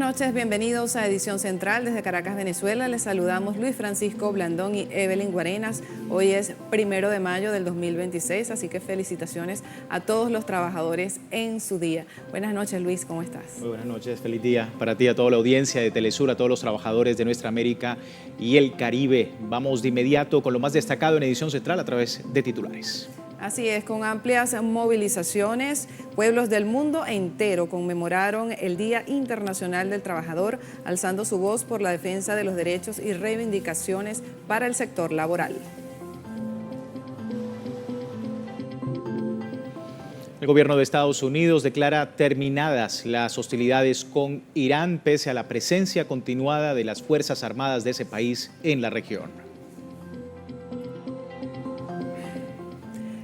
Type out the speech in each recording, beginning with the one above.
noches, bienvenidos a Edición Central desde Caracas, Venezuela. Les saludamos Luis Francisco Blandón y Evelyn Guarenas. Hoy es 1 de mayo del 2026, así que felicitaciones a todos los trabajadores en su día. Buenas noches, Luis, ¿cómo estás? Muy buenas noches, feliz día para ti, a toda la audiencia de Telesur, a todos los trabajadores de nuestra América y el Caribe. Vamos de inmediato con lo más destacado en Edición Central a través de titulares. Así es, con amplias movilizaciones, pueblos del mundo entero conmemoraron el Día Internacional del Trabajador, alzando su voz por la defensa de los derechos y reivindicaciones para el sector laboral. El gobierno de Estados Unidos declara terminadas las hostilidades con Irán, pese a la presencia continuada de las Fuerzas Armadas de ese país en la región.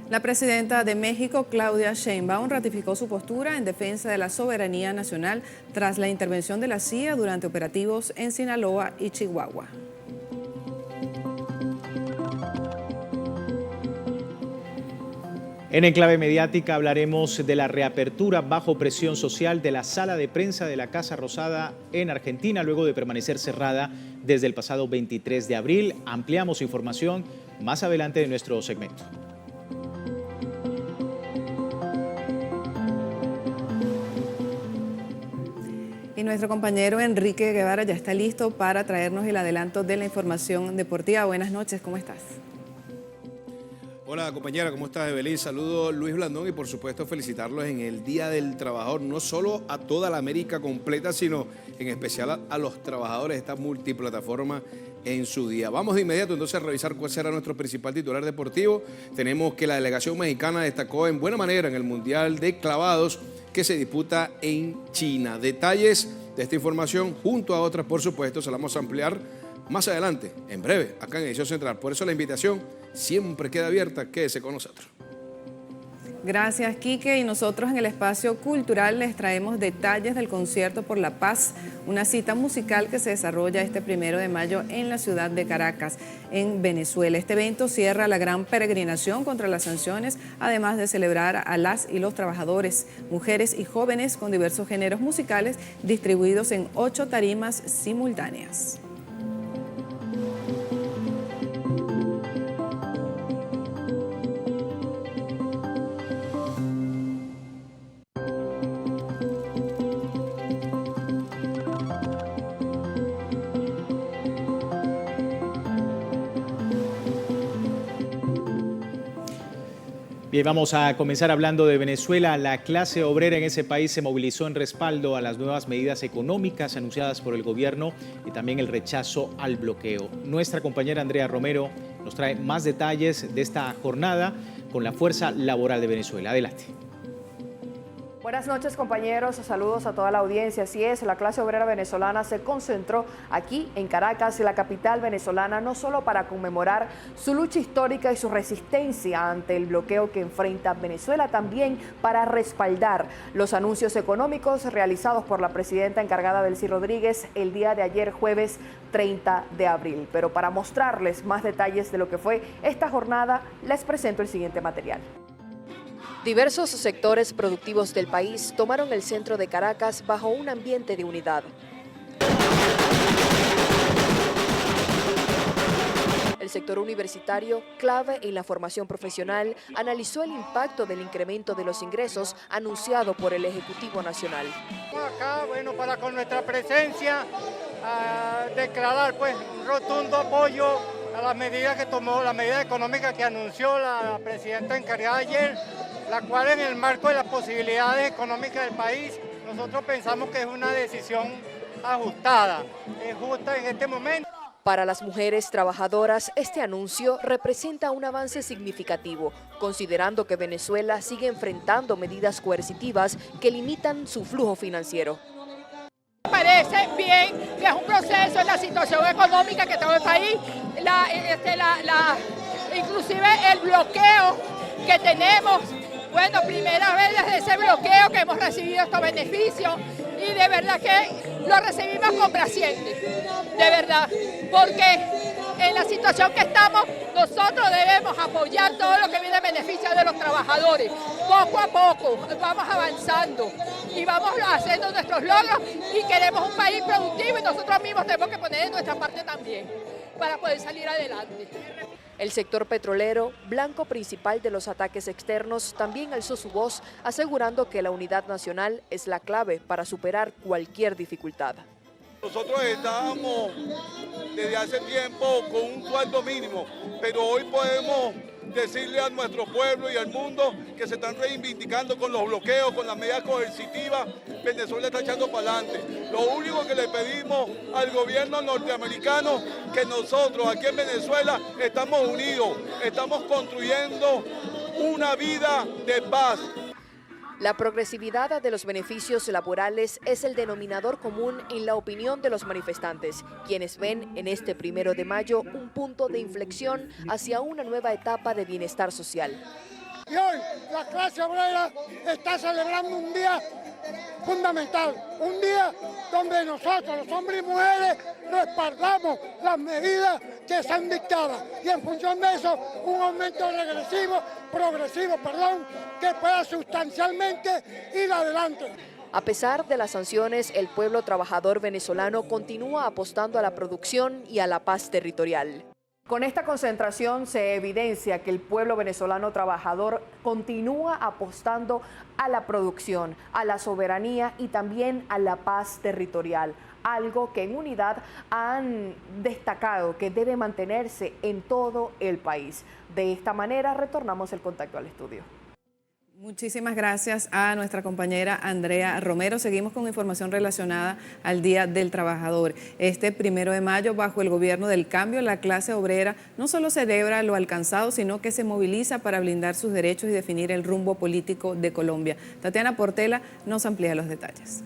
La presidenta de México, Claudia Sheinbaum, ratificó su postura en defensa de la soberanía nacional tras la intervención de la CIA durante operativos en Sinaloa y Chihuahua. En Enclave Mediática hablaremos de la reapertura bajo presión social de la sala de prensa de la Casa Rosada en Argentina, luego de permanecer cerrada desde el pasado 23 de abril. Ampliamos información más adelante de nuestro segmento. Y nuestro compañero Enrique Guevara ya está listo para traernos el adelanto de la información deportiva. Buenas noches, ¿cómo estás? Hola compañera, ¿cómo estás, Evelyn? Saludos, Luis Blandón, y por supuesto felicitarlos en el Día del Trabajador, no solo a toda la América completa, sino en especial a los trabajadores de esta multiplataforma en su día. Vamos de inmediato entonces a revisar cuál será nuestro principal titular deportivo. Tenemos que la delegación mexicana destacó en buena manera en el Mundial de Clavados que se disputa en China. Detalles de esta información junto a otras, por supuesto, se la vamos a ampliar más adelante, en breve, acá en Edición Central. Por eso la invitación siempre queda abierta, quédese con nosotros. Gracias, Quique. Y nosotros en el espacio cultural les traemos detalles del Concierto por la Paz, una cita musical que se desarrolla este 1 de mayo en la ciudad de Caracas, en Venezuela. Este evento cierra la gran peregrinación contra las sanciones, además de celebrar a las y los trabajadores, mujeres y jóvenes con diversos géneros musicales distribuidos en 8 tarimas simultáneas. Bien, vamos a comenzar hablando de Venezuela. La clase obrera en ese país se movilizó en respaldo a las nuevas medidas económicas anunciadas por el gobierno y también el rechazo al bloqueo. Nuestra compañera Andrea Romero nos trae más detalles de esta jornada con la Fuerza Laboral de Venezuela. Adelante. Buenas noches, compañeros, saludos a toda la audiencia. Así es, la clase obrera venezolana se concentró aquí en Caracas, la capital venezolana, no solo para conmemorar su lucha histórica y su resistencia ante el bloqueo que enfrenta Venezuela, también para respaldar los anuncios económicos realizados por la presidenta encargada Delcy Rodríguez el día de ayer, jueves 30 de abril. Pero para mostrarles más detalles de lo que fue esta jornada, les presento el siguiente material. Diversos sectores productivos del país tomaron el centro de Caracas bajo un ambiente de unidad. El sector universitario, clave en la formación profesional, analizó el impacto del incremento de los ingresos anunciado por el Ejecutivo Nacional. Acá, bueno, para con nuestra presencia declarar pues un rotundo apoyo a las medidas que tomó, la medida económica que anunció la presidenta encargada ayer, la cual en el marco de las posibilidades económicas del país, nosotros pensamos que es una decisión ajustada, es justa en este momento. Para las mujeres trabajadoras, este anuncio representa un avance significativo, considerando que Venezuela sigue enfrentando medidas coercitivas que limitan su flujo financiero. Me parece bien que es un proceso en la situación económica que está en el país, inclusive el bloqueo que tenemos. Bueno, primera vez desde ese bloqueo que hemos recibido estos beneficios y de verdad que lo recibimos complacientes, de verdad, porque en la situación que estamos, nosotros debemos apoyar todo lo que viene en beneficio de los trabajadores. Poco a poco vamos avanzando y vamos haciendo nuestros logros y queremos un país productivo y nosotros mismos tenemos que poner de nuestra parte también para poder salir adelante. El sector petrolero, blanco principal de los ataques externos, también alzó su voz, asegurando que la unidad nacional es la clave para superar cualquier dificultad. Nosotros estábamos desde hace tiempo con un sueldo mínimo, pero hoy podemos decirle a nuestro pueblo y al mundo que se están reivindicando con los bloqueos, con las medidas coercitivas. Venezuela está echando para adelante. Lo único que le pedimos al gobierno norteamericano que nosotros aquí en Venezuela estamos unidos, estamos construyendo una vida de paz. La progresividad de los beneficios laborales es el denominador común en la opinión de los manifestantes, quienes ven en este 1 de mayo un punto de inflexión hacia una nueva etapa de bienestar social. Y hoy la clase obrera está celebrando un día fundamental, un día donde nosotros, los hombres y mujeres, respaldamos las medidas que se han dictado y en función de eso un aumento progresivo, que pueda sustancialmente ir adelante. A pesar de las sanciones, el pueblo trabajador venezolano continúa apostando a la producción y a la paz territorial. Con esta concentración se evidencia que el pueblo venezolano trabajador continúa apostando a la producción, a la soberanía y también a la paz territorial, algo que en unidad han destacado que debe mantenerse en todo el país. De esta manera retornamos el contacto al estudio. Muchísimas gracias a nuestra compañera Andrea Romero. Seguimos con información relacionada al Día del Trabajador. Este 1 de mayo, bajo el gobierno del cambio, la clase obrera no solo celebra lo alcanzado, sino que se moviliza para blindar sus derechos y definir el rumbo político de Colombia. Tatiana Portela nos amplía los detalles.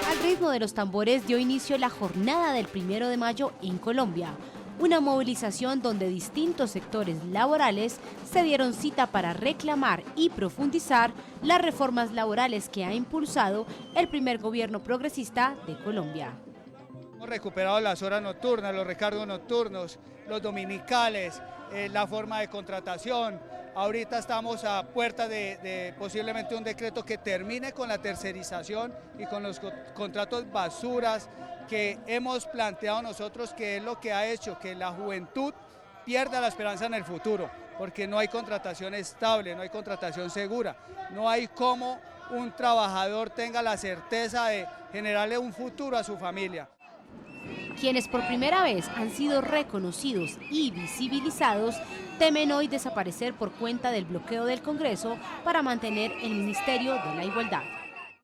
Al ritmo de los tambores dio inicio la jornada del 1 de mayo en Colombia. Una movilización donde distintos sectores laborales se dieron cita para reclamar y profundizar las reformas laborales que ha impulsado el primer gobierno progresista de Colombia. Hemos recuperado las horas nocturnas, los recargos nocturnos, los dominicales, la forma de contratación. Ahorita estamos a puerta de posiblemente un decreto que termine con la tercerización y con los contratos basuras que hemos planteado nosotros, que es lo que ha hecho que la juventud pierda la esperanza en el futuro, porque no hay contratación estable, no hay contratación segura, no hay cómo un trabajador tenga la certeza de generarle un futuro a su familia. Quienes por primera vez han sido reconocidos y visibilizados temen hoy desaparecer por cuenta del bloqueo del Congreso para mantener el Ministerio de la Igualdad.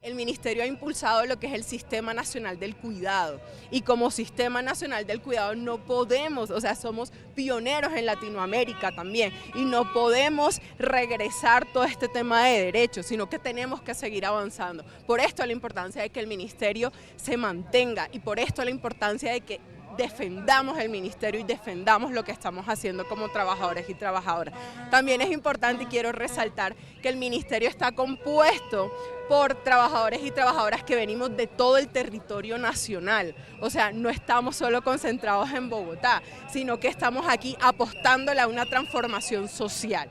El Ministerio ha impulsado lo que es el Sistema Nacional del Cuidado y como Sistema Nacional del Cuidado no podemos, o sea, somos pioneros en Latinoamérica también y no podemos regresar todo este tema de derechos, sino que tenemos que seguir avanzando. Por esto la importancia de que el Ministerio se mantenga y por esto la importancia de que defendamos el ministerio y defendamos lo que estamos haciendo como trabajadores y trabajadoras. También es importante y quiero resaltar que el ministerio está compuesto por trabajadores y trabajadoras que venimos de todo el territorio nacional. O sea, no estamos solo concentrados en Bogotá, sino que estamos aquí apostándole a una transformación social.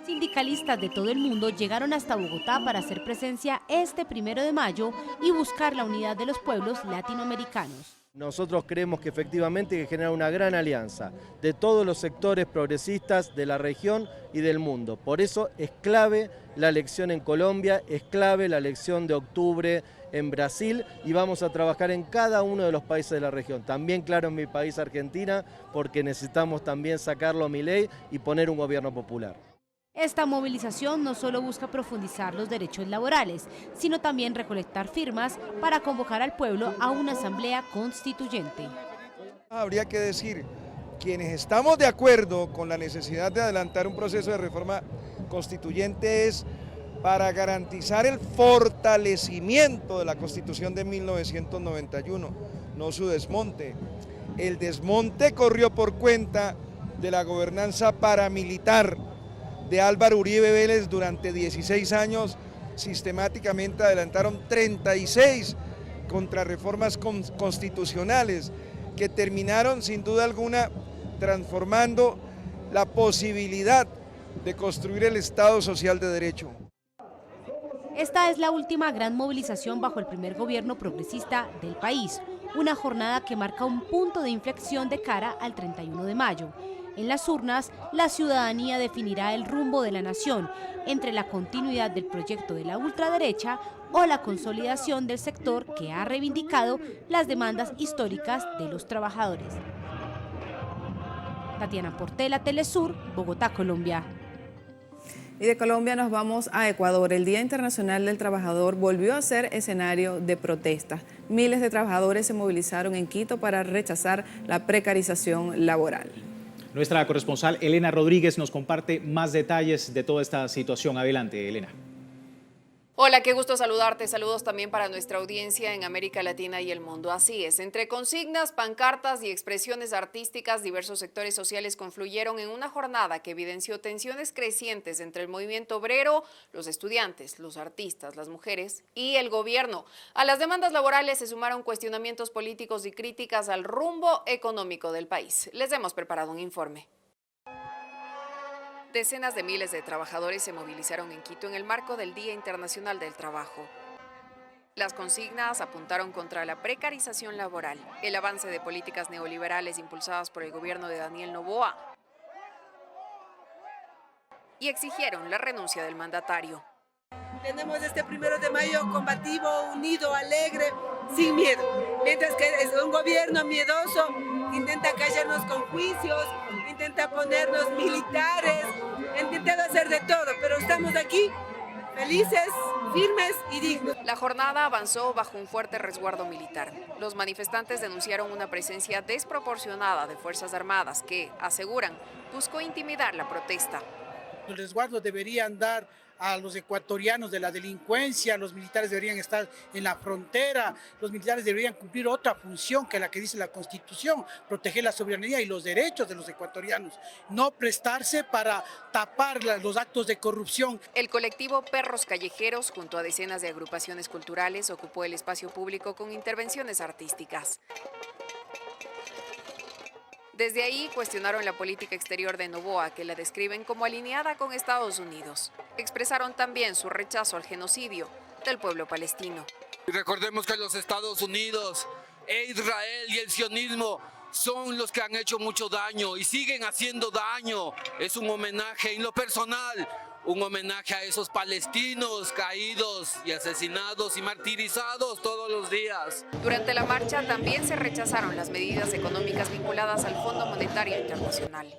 Sindicalistas de todo el mundo llegaron hasta Bogotá para hacer presencia este 1 de mayo y buscar la unidad de los pueblos latinoamericanos. Nosotros creemos que efectivamente hay que generar una gran alianza de todos los sectores progresistas de la región y del mundo. Por eso es clave la elección en Colombia, es clave la elección de octubre en Brasil y vamos a trabajar en cada uno de los países de la región. También, claro, en mi país, Argentina, porque necesitamos también sacarlo a Milei y poner un gobierno popular. Esta movilización no solo busca profundizar los derechos laborales, sino también recolectar firmas para convocar al pueblo a una asamblea constituyente. Habría que decir, quienes estamos de acuerdo con la necesidad de adelantar un proceso de reforma constituyente es para garantizar el fortalecimiento de la Constitución de 1991, no su desmonte. El desmonte corrió por cuenta de la gobernanza paramilitar de Álvaro Uribe Vélez. Durante 16 años sistemáticamente adelantaron 36 contrarreformas constitucionales que terminaron sin duda alguna transformando la posibilidad de construir el Estado social de derecho. Esta es la última gran movilización bajo el primer gobierno progresista del país, una jornada que marca un punto de inflexión de cara al 31 de mayo. En las urnas, la ciudadanía definirá el rumbo de la nación entre la continuidad del proyecto de la ultraderecha o la consolidación del sector que ha reivindicado las demandas históricas de los trabajadores. Tatiana Portela, Telesur, Bogotá, Colombia. Y de Colombia nos vamos a Ecuador. El Día Internacional del Trabajador volvió a ser escenario de protestas. Miles de trabajadores se movilizaron en Quito para rechazar la precarización laboral. Nuestra corresponsal Elena Rodríguez nos comparte más detalles de toda esta situación. Adelante, Elena. Hola, qué gusto saludarte. Saludos también para nuestra audiencia en América Latina y el mundo. Así es, entre consignas, pancartas y expresiones artísticas, diversos sectores sociales confluyeron en una jornada que evidenció tensiones crecientes entre el movimiento obrero, los estudiantes, los artistas, las mujeres y el gobierno. A las demandas laborales se sumaron cuestionamientos políticos y críticas al rumbo económico del país. Les hemos preparado un informe. Decenas de miles de trabajadores se movilizaron en Quito en el marco del Día Internacional del Trabajo. Las consignas apuntaron contra la precarización laboral, el avance de políticas neoliberales impulsadas por el gobierno de Daniel Noboa y exigieron la renuncia del mandatario. Tenemos este 1 de mayo combativo, unido, alegre, sin miedo. Mientras que es un gobierno miedoso, intenta callarnos con juicios, intenta ponernos militares, intenta hacer de todo, pero estamos aquí felices, firmes y dignos. La jornada avanzó bajo un fuerte resguardo militar. Los manifestantes denunciaron una presencia desproporcionada de Fuerzas Armadas que, aseguran, buscó intimidar la protesta. El resguardo deberían dar a los ecuatorianos de la delincuencia, los militares deberían estar en la frontera, los militares deberían cumplir otra función que la que dice la Constitución, proteger la soberanía y los derechos de los ecuatorianos, no prestarse para tapar los actos de corrupción. El colectivo Perros Callejeros, junto a decenas de agrupaciones culturales, ocupó el espacio público con intervenciones artísticas. Desde ahí cuestionaron la política exterior de Noboa, que la describen como alineada con Estados Unidos. Expresaron también su rechazo al genocidio del pueblo palestino. Recordemos que los Estados Unidos, Israel y el sionismo son los que han hecho mucho daño y siguen haciendo daño. Es un homenaje en lo personal, un homenaje a esos palestinos caídos y asesinados y martirizados todos los días. Durante la marcha también se rechazaron las medidas económicas vinculadas al Fondo Monetario Internacional.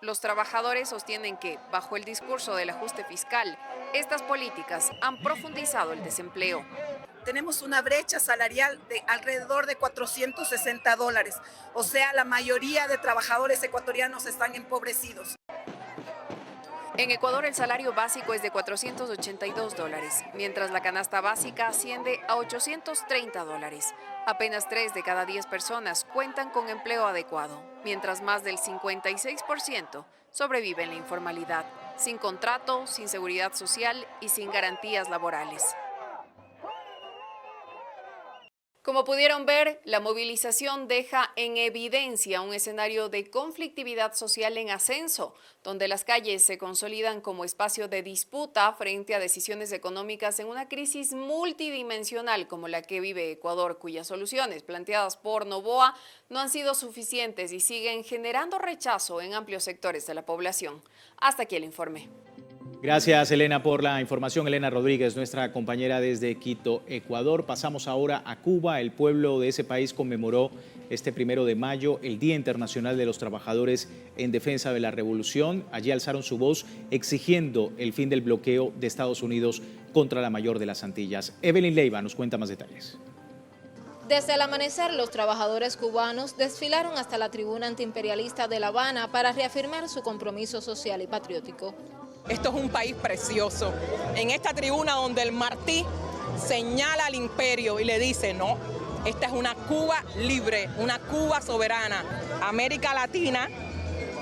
Los trabajadores sostienen que, bajo el discurso del ajuste fiscal, estas políticas han profundizado el desempleo. Tenemos una brecha salarial de alrededor de $460, o sea, la mayoría de trabajadores ecuatorianos están empobrecidos. En Ecuador el salario básico es de $482, mientras la canasta básica asciende a $830. Apenas 3 de cada 10 personas cuentan con empleo adecuado, mientras más del 56% sobrevive en la informalidad, sin contrato, sin seguridad social y sin garantías laborales. Como pudieron ver, la movilización deja en evidencia un escenario de conflictividad social en ascenso, donde las calles se consolidan como espacio de disputa frente a decisiones económicas en una crisis multidimensional como la que vive Ecuador, cuyas soluciones planteadas por Noboa no han sido suficientes y siguen generando rechazo en amplios sectores de la población. Hasta aquí el informe. Gracias, Elena, por la información. Elena Rodríguez, nuestra compañera desde Quito, Ecuador. Pasamos ahora a Cuba. El pueblo de ese país conmemoró este 1 de mayo el Día Internacional de los Trabajadores en Defensa de la Revolución. Allí alzaron su voz exigiendo el fin del bloqueo de Estados Unidos contra la mayor de las Antillas. Evelyn Leiva nos cuenta más detalles. Desde el amanecer, los trabajadores cubanos desfilaron hasta la tribuna antiimperialista de La Habana para reafirmar su compromiso social y patriótico. Esto es un país precioso. En esta tribuna donde el Martí señala al imperio y le dice, no, esta es una Cuba libre, una Cuba soberana. América Latina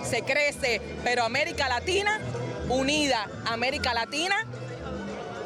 se crece, pero América Latina unida, América Latina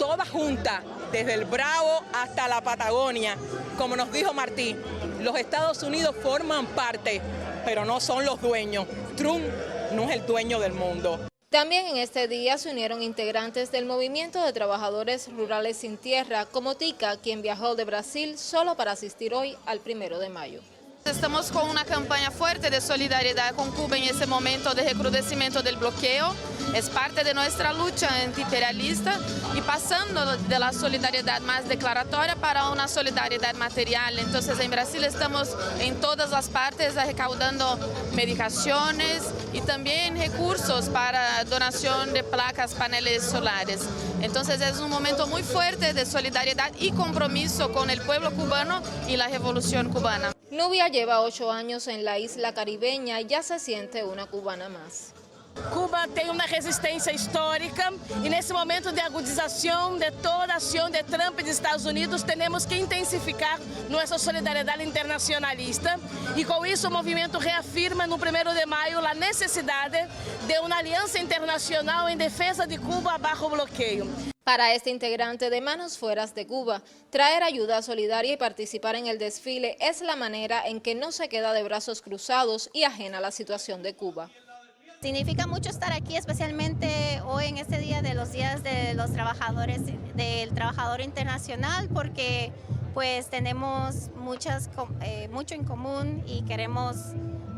toda junta, desde el Bravo hasta la Patagonia. Como nos dijo Martí, los Estados Unidos forman parte, pero no son los dueños. Trump no es el dueño del mundo. También en este día se unieron integrantes del Movimiento de Trabajadores Rurales Sin Tierra, como Tica, quien viajó de Brasil solo para asistir hoy al 1 de mayo. Estamos con una campaña fuerte de solidaridad con Cuba en ese momento de recrudecimiento del bloqueo. Es parte de nuestra lucha antiimperialista y pasando de la solidaridad más declaratoria para una solidaridad material. Entonces en Brasil estamos en todas las partes recaudando medicaciones y también recursos para donación de placas, paneles solares. Entonces es un momento muy fuerte de solidaridad y compromiso con el pueblo cubano y la revolución cubana. Nubia lleva 8 años en la isla caribeña y ya se siente una cubana más. Cuba tem uma resistência histórica e nesse momento de agudização de toda a ação de Trump e dos Estados Unidos, temos que intensificar nossa solidariedade internacionalista e com isso o movimento reafirma no 1 de maio a necessidade de uma aliança internacional em defesa de Cuba bajo bloqueio. Para este integrante de Manos Fueras de Cuba, traer ayuda solidaria y participar en el desfile es la manera en que no se queda de brazos cruzados y ajena a la situación de Cuba. Significa mucho estar aquí, especialmente hoy en este día de los días de los trabajadores, del trabajador internacional, porque pues tenemos mucho en común y queremos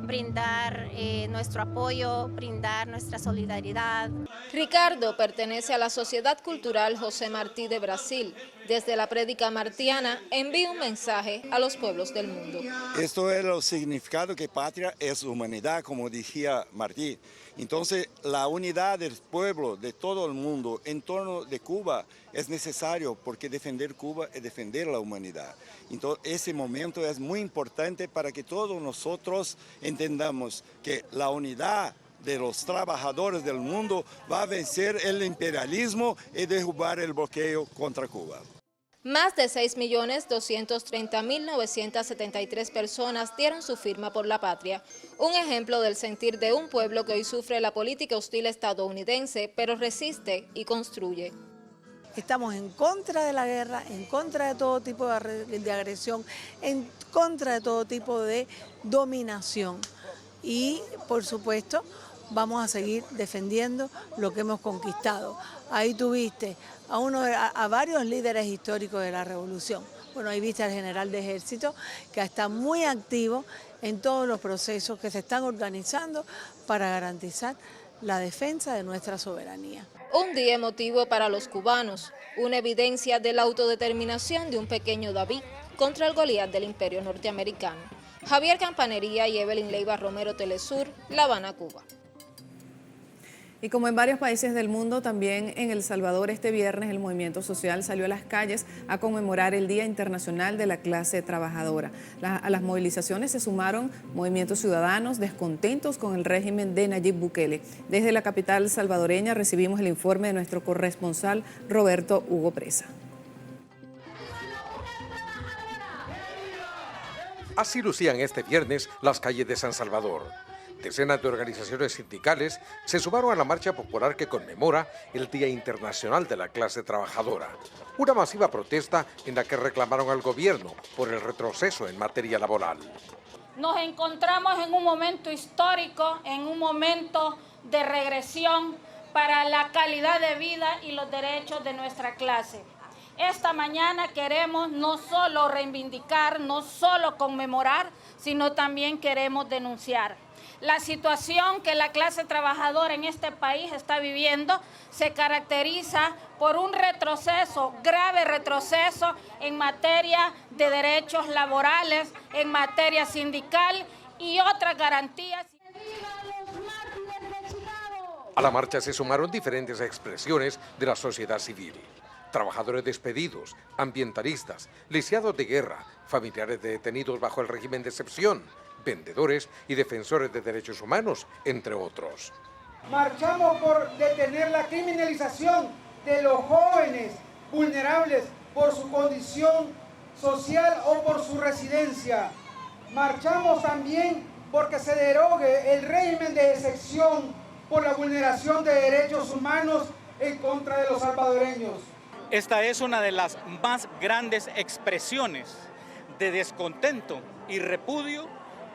brindar nuestro apoyo, brindar nuestra solidaridad. Ricardo pertenece a la Sociedad Cultural José Martí de Brasil. Desde la prédica martiana envía un mensaje a los pueblos del mundo. Esto es el significado que patria es humanidad, como decía Martí. Entonces, la unidad del pueblo, de todo el mundo, en torno de Cuba, es necesario porque defender Cuba es defender la humanidad. Entonces, ese momento es muy importante para que todos nosotros entendamos que la unidad de los trabajadores del mundo va a vencer el imperialismo y derrubar el bloqueo contra Cuba. Más de 6.230.973 personas dieron su firma por la patria, un ejemplo del sentir de un pueblo que hoy sufre la política hostil estadounidense, pero resiste y construye. Estamos en contra de la guerra, en contra de todo tipo de agresión, en contra de todo tipo de dominación y, por supuesto, vamos a seguir defendiendo lo que hemos conquistado. Ahí tuviste a varios líderes históricos de la revolución. Bueno, ahí viste al general de ejército que está muy activo en todos los procesos que se están organizando para garantizar la defensa de nuestra soberanía. Un día emotivo para los cubanos, una evidencia de la autodeterminación de un pequeño David contra el Goliat del imperio norteamericano. Javier Campanería y Evelyn Leiva Romero, Telesur, La Habana, Cuba. Y como en varios países del mundo, también en El Salvador este viernes el movimiento social salió a las calles a conmemorar el Día Internacional de la Clase Trabajadora. A las movilizaciones se sumaron movimientos ciudadanos descontentos con el régimen de Nayib Bukele. Desde la capital salvadoreña recibimos el informe de nuestro corresponsal Roberto Hugo Presa. Así lucían este viernes las calles de San Salvador. Decenas de organizaciones sindicales se sumaron a la marcha popular que conmemora el Día Internacional de la Clase Trabajadora. Una masiva protesta en la que reclamaron al gobierno por el retroceso en materia laboral. Nos encontramos en un momento histórico, en un momento de regresión para la calidad de vida y los derechos de nuestra clase. Esta mañana queremos no solo reivindicar, no solo conmemorar, sino también queremos denunciar. La situación que la clase trabajadora en este país está viviendo se caracteriza por un retroceso, grave retroceso en materia de derechos laborales, en materia sindical y otras garantías. A la marcha se sumaron diferentes expresiones de la sociedad civil. Trabajadores despedidos, ambientalistas, lisiados de guerra, familiares de detenidos bajo el régimen de excepción, vendedores y defensores de derechos humanos, entre otros. Marchamos por detener la criminalización de los jóvenes vulnerables por su condición social o por su residencia. Marchamos también porque se derogue el régimen de excepción por la vulneración de derechos humanos en contra de los salvadoreños. Esta es una de las más grandes expresiones de descontento y repudio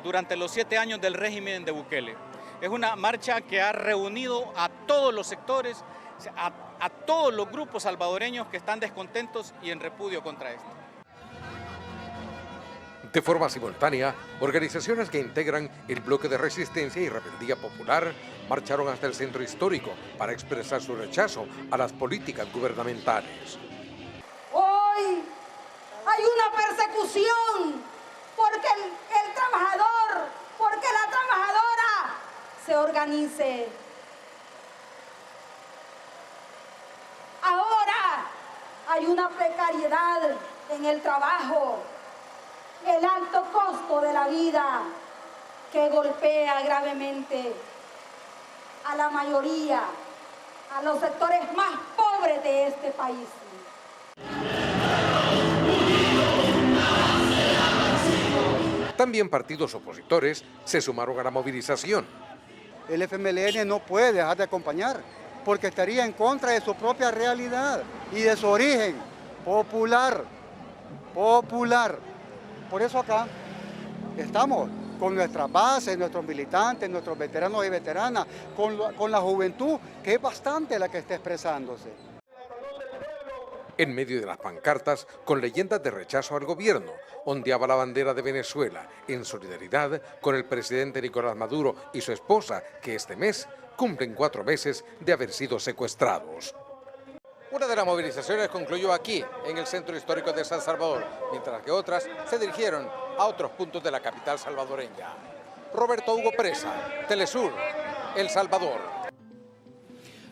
durante los 7 años del régimen de Bukele. Es una marcha que ha reunido a todos los sectores, a todos los grupos salvadoreños que están descontentos y en repudio contra esto. De forma simultánea, organizaciones que integran el bloque de resistencia y rebeldía popular marcharon hasta el centro histórico para expresar su rechazo a las políticas gubernamentales. Hoy hay una persecución porque el trabajador, porque la trabajadora se organice. Ahora hay una precariedad en el trabajo, el alto costo de la vida que golpea gravemente a la mayoría, a los sectores más pobres de este país. También partidos opositores se sumaron a la movilización. El FMLN no puede dejar de acompañar porque estaría en contra de su propia realidad y de su origen popular. Por eso acá estamos con nuestras bases, nuestros militantes, nuestros veteranos y veteranas, con la juventud, que es bastante la que está expresándose. En medio de las pancartas, con leyendas de rechazo al gobierno, ondeaba la bandera de Venezuela, en solidaridad con el presidente Nicolás Maduro y su esposa, que este mes cumplen 4 meses de haber sido secuestrados. Una de las movilizaciones concluyó aquí, en el centro histórico de San Salvador, mientras que otras se dirigieron a otros puntos de la capital salvadoreña. Roberto Hugo Presa, Telesur, El Salvador.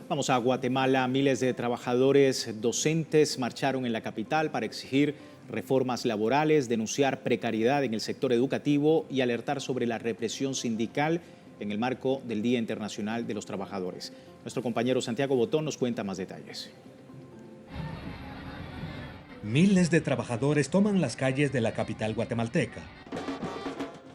Vamos a Guatemala. Miles de trabajadores docentes marcharon en la capital para exigir reformas laborales, denunciar precariedad en el sector educativo y alertar sobre la represión sindical en el marco del Día Internacional de los Trabajadores. Nuestro compañero Santiago Botón nos cuenta más detalles. Miles de trabajadores toman las calles de la capital guatemalteca.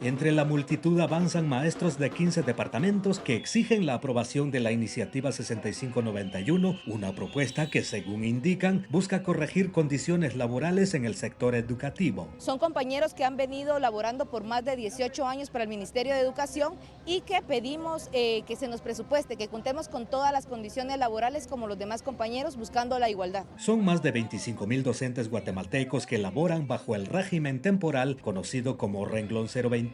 Entre la multitud avanzan maestros de 15 departamentos que exigen la aprobación de la iniciativa 6591, una propuesta que, según indican, busca corregir condiciones laborales en el sector educativo. Son compañeros que han venido laborando por más de 18 años para el Ministerio de Educación y que pedimos que se nos presupueste, que contemos con todas las condiciones laborales como los demás compañeros, buscando la igualdad. Son más de 25,000 docentes guatemaltecos que laboran bajo el régimen temporal conocido como Renglón 021,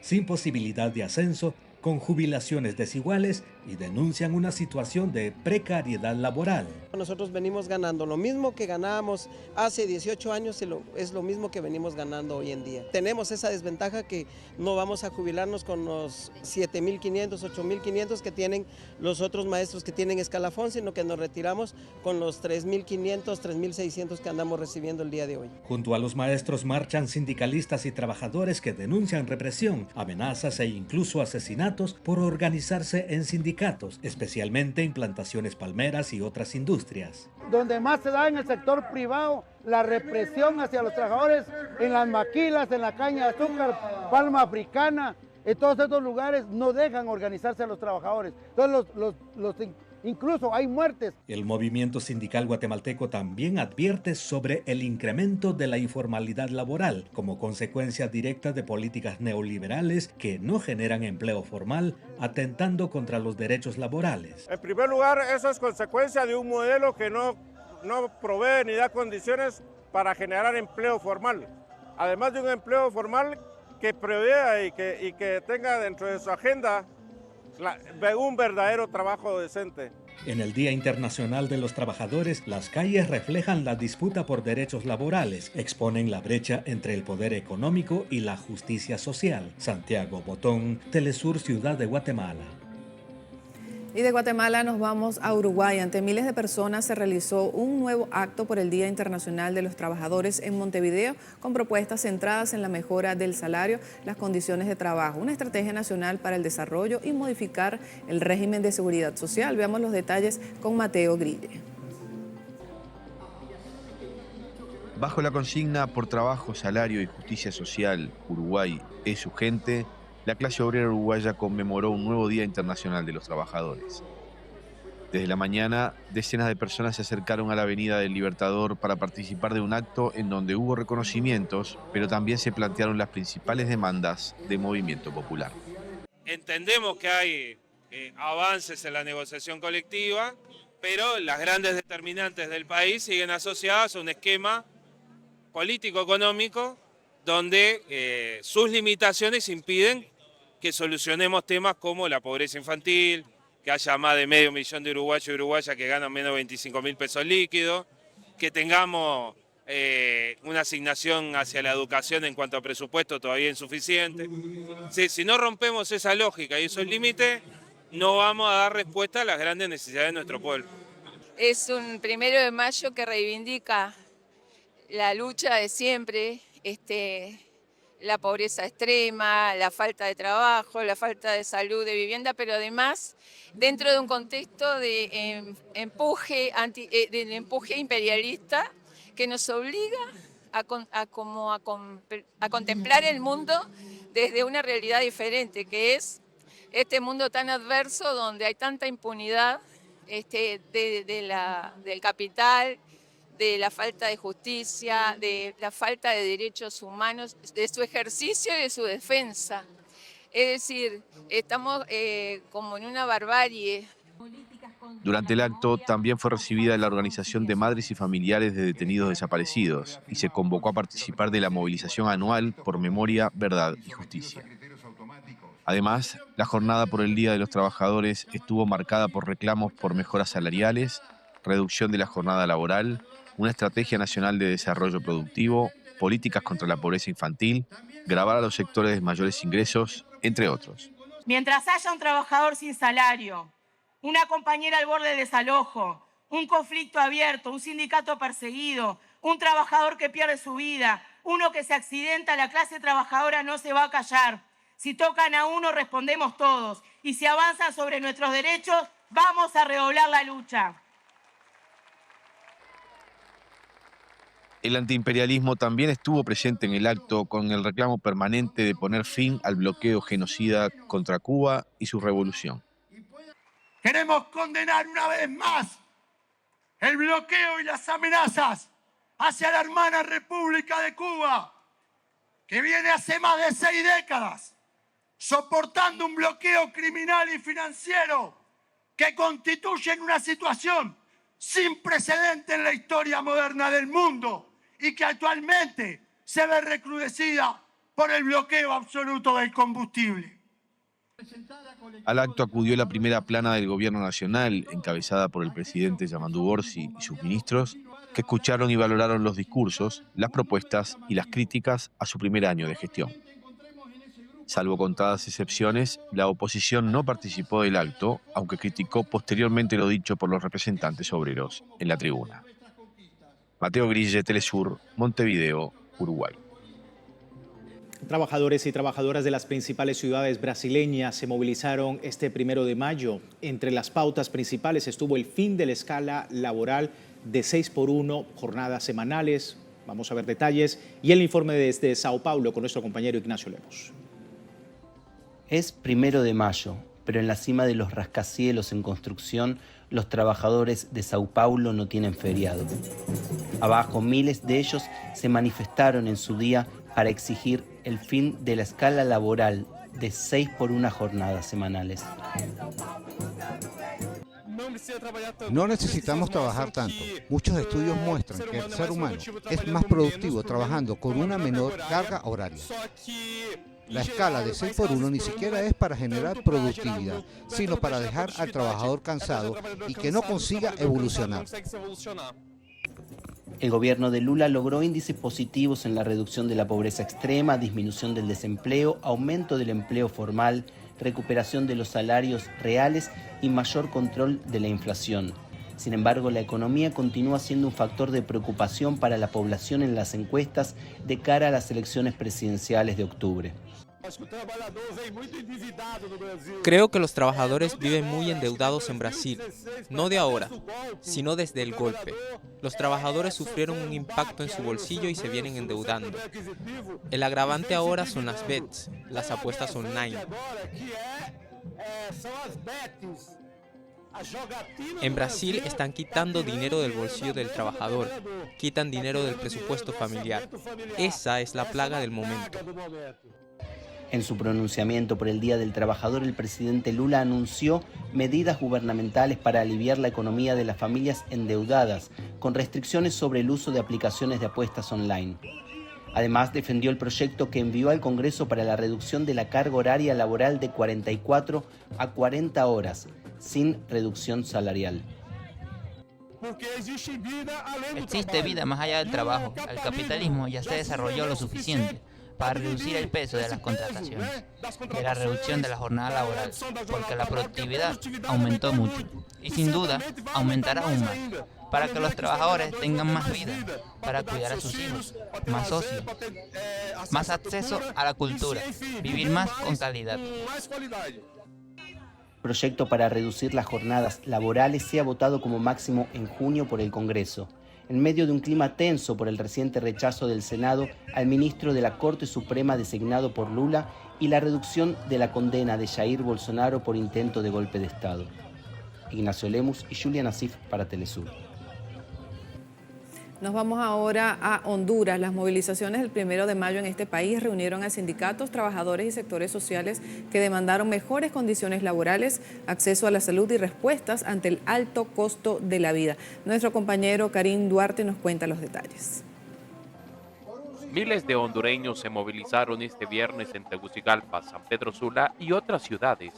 sin posibilidad de ascenso, con jubilaciones desiguales y denuncian una situación de precariedad laboral. Nosotros venimos ganando lo mismo que ganábamos hace 18 años y es lo mismo que venimos ganando hoy en día. Tenemos esa desventaja que no vamos a jubilarnos con los 7.500, 8.500 que tienen los otros maestros que tienen escalafón, sino que nos retiramos con los 3.500, 3.600 que andamos recibiendo el día de hoy. Junto a los maestros marchan sindicalistas y trabajadores que denuncian represión, amenazas e incluso asesinatos por organizarse en sindicatos, especialmente en plantaciones palmeras y otras industrias. Donde más se da en el sector privado, la represión hacia los trabajadores, en las maquilas, en la caña de azúcar, palma africana, en todos estos lugares no dejan organizarse a los trabajadores. Entonces incluso hay muertes. El movimiento sindical guatemalteco también advierte sobre el incremento de la informalidad laboral como consecuencia directa de políticas neoliberales que no generan empleo formal, atentando contra los derechos laborales. En primer lugar, eso es consecuencia de un modelo que no provee ni da condiciones para generar empleo formal. Además de un empleo formal que prevea y que tenga dentro de su agenda un verdadero trabajo decente. En el Día Internacional de los Trabajadores, las calles reflejan la disputa por derechos laborales, exponen la brecha entre el poder económico y la justicia social. Santiago Botón, Telesur, Ciudad de Guatemala. Y de Guatemala nos vamos a Uruguay. Ante miles de personas se realizó un nuevo acto por el Día Internacional de los Trabajadores en Montevideo, con propuestas centradas en la mejora del salario, las condiciones de trabajo, una estrategia nacional para el desarrollo y modificar el régimen de seguridad social. Veamos los detalles con Mateo Grille. Bajo la consigna por trabajo, salario y justicia social, Uruguay es su gente, la clase obrera uruguaya conmemoró un nuevo Día Internacional de los Trabajadores. Desde la mañana, decenas de personas se acercaron a la Avenida del Libertador para participar de un acto en donde hubo reconocimientos, pero también se plantearon las principales demandas del movimiento popular. Entendemos que hay avances en la negociación colectiva, pero las grandes determinantes del país siguen asociadas a un esquema político-económico donde sus limitaciones impiden que solucionemos temas como la pobreza infantil, que haya más de 500.000 de uruguayos y uruguayas que ganan menos de 25.000 pesos líquidos, que tengamos una asignación hacia la educación en cuanto a presupuesto todavía insuficiente. Si no rompemos esa lógica y esos límites, no vamos a dar respuesta a las grandes necesidades de nuestro pueblo. Es un 1 de mayo que reivindica la lucha de siempre, la pobreza extrema, la falta de trabajo, la falta de salud, de vivienda, pero además dentro de un contexto de empuje imperialista que nos obliga a contemplar el mundo desde una realidad diferente, que es este mundo tan adverso donde hay tanta impunidad del capital, de la falta de justicia, de la falta de derechos humanos, de su ejercicio y de su defensa. Es decir, estamos como en una barbarie. Durante el acto también fue recibida la Organización de Madres y Familiares de Detenidos Desaparecidos y se convocó a participar de la movilización anual por memoria, verdad y justicia. Además, la jornada por el Día de los Trabajadores estuvo marcada por reclamos por mejoras salariales, reducción de la jornada laboral, una estrategia nacional de desarrollo productivo, políticas contra la pobreza infantil, gravar a los sectores de mayores ingresos, entre otros. Mientras haya un trabajador sin salario, una compañera al borde de desalojo, un conflicto abierto, un sindicato perseguido, un trabajador que pierde su vida, uno que se accidenta, la clase trabajadora no se va a callar. Si tocan a uno, respondemos todos. Y si avanzan sobre nuestros derechos, vamos a redoblar la lucha. El antiimperialismo también estuvo presente en el acto con el reclamo permanente de poner fin al bloqueo genocida contra Cuba y su revolución. Queremos condenar una vez más el bloqueo y las amenazas hacia la hermana República de Cuba, que viene hace más de 6 décadas soportando un bloqueo criminal y financiero que constituye una situación sin precedente en la historia moderna del mundo y que actualmente se ve recrudecida por el bloqueo absoluto del combustible. Al acto acudió la primera plana del Gobierno Nacional, encabezada por el presidente Yamandu Orsi y sus ministros, que escucharon y valoraron los discursos, las propuestas y las críticas a su primer año de gestión. Salvo contadas excepciones, la oposición no participó del acto, aunque criticó posteriormente lo dicho por los representantes obreros en la tribuna. Mateo Grille, Telesur, Montevideo, Uruguay. Trabajadores y trabajadoras de las principales ciudades brasileñas se movilizaron este 1 de mayo. Entre las pautas principales estuvo el fin de la escala laboral de 6x1, jornadas semanales. Vamos a ver detalles y el informe desde Sao Paulo con nuestro compañero Ignacio Lemos. Es 1 de mayo, pero en la cima de los rascacielos en construcción, los trabajadores de Sao Paulo no tienen feriado. Abajo, miles de ellos se manifestaron en su día para exigir el fin de la escala laboral de 6x1 jornadas semanales. No necesitamos trabajar tanto. Muchos estudios muestran que el ser humano es más productivo trabajando con una menor carga horaria. La escala de 6x1 ni siquiera es para generar productividad, sino para dejar al trabajador cansado y que no consiga evolucionar. El gobierno de Lula logró índices positivos en la reducción de la pobreza extrema, disminución del desempleo, aumento del empleo formal, recuperación de los salarios reales y mayor control de la inflación. Sin embargo, la economía continúa siendo un factor de preocupación para la población en las encuestas de cara a las elecciones presidenciales de octubre. Creo que los trabajadores viven muy endeudados en Brasil, no de ahora, sino desde el golpe. Los trabajadores sufrieron un impacto en su bolsillo y se vienen endeudando. El agravante ahora son las bets, las apuestas online. En Brasil están quitando dinero del bolsillo del trabajador, quitan dinero del presupuesto familiar. Esa es la plaga del momento. En su pronunciamiento por el Día del Trabajador, el presidente Lula anunció medidas gubernamentales para aliviar la economía de las familias endeudadas, con restricciones sobre el uso de aplicaciones de apuestas online. Además, defendió el proyecto que envió al Congreso para la reducción de la carga horaria laboral de 44 a 40 horas, sin reducción salarial. Existe vida más allá del trabajo. El capitalismo ya se desarrolló lo suficiente para reducir el peso de las contrataciones, de la reducción de la jornada laboral, porque la productividad aumentó mucho y sin duda aumentará aún más, para que los trabajadores tengan más vida, para cuidar a sus hijos, más ocio, más acceso a la cultura, vivir más con calidad. Proyecto para reducir las jornadas laborales se ha votado como máximo en junio por el Congreso, en medio de un clima tenso por el reciente rechazo del Senado al ministro de la Corte Suprema designado por Lula y la reducción de la condena de Jair Bolsonaro por intento de golpe de Estado. Ignacio Lemus y Julia Nassif para Telesur. Nos vamos ahora a Honduras. Las movilizaciones del 1 de mayo en este país reunieron a sindicatos, trabajadores y sectores sociales que demandaron mejores condiciones laborales, acceso a la salud y respuestas ante el alto costo de la vida. Nuestro compañero Karim Duarte nos cuenta los detalles. Miles de hondureños se movilizaron este viernes en Tegucigalpa, San Pedro Sula y otras ciudades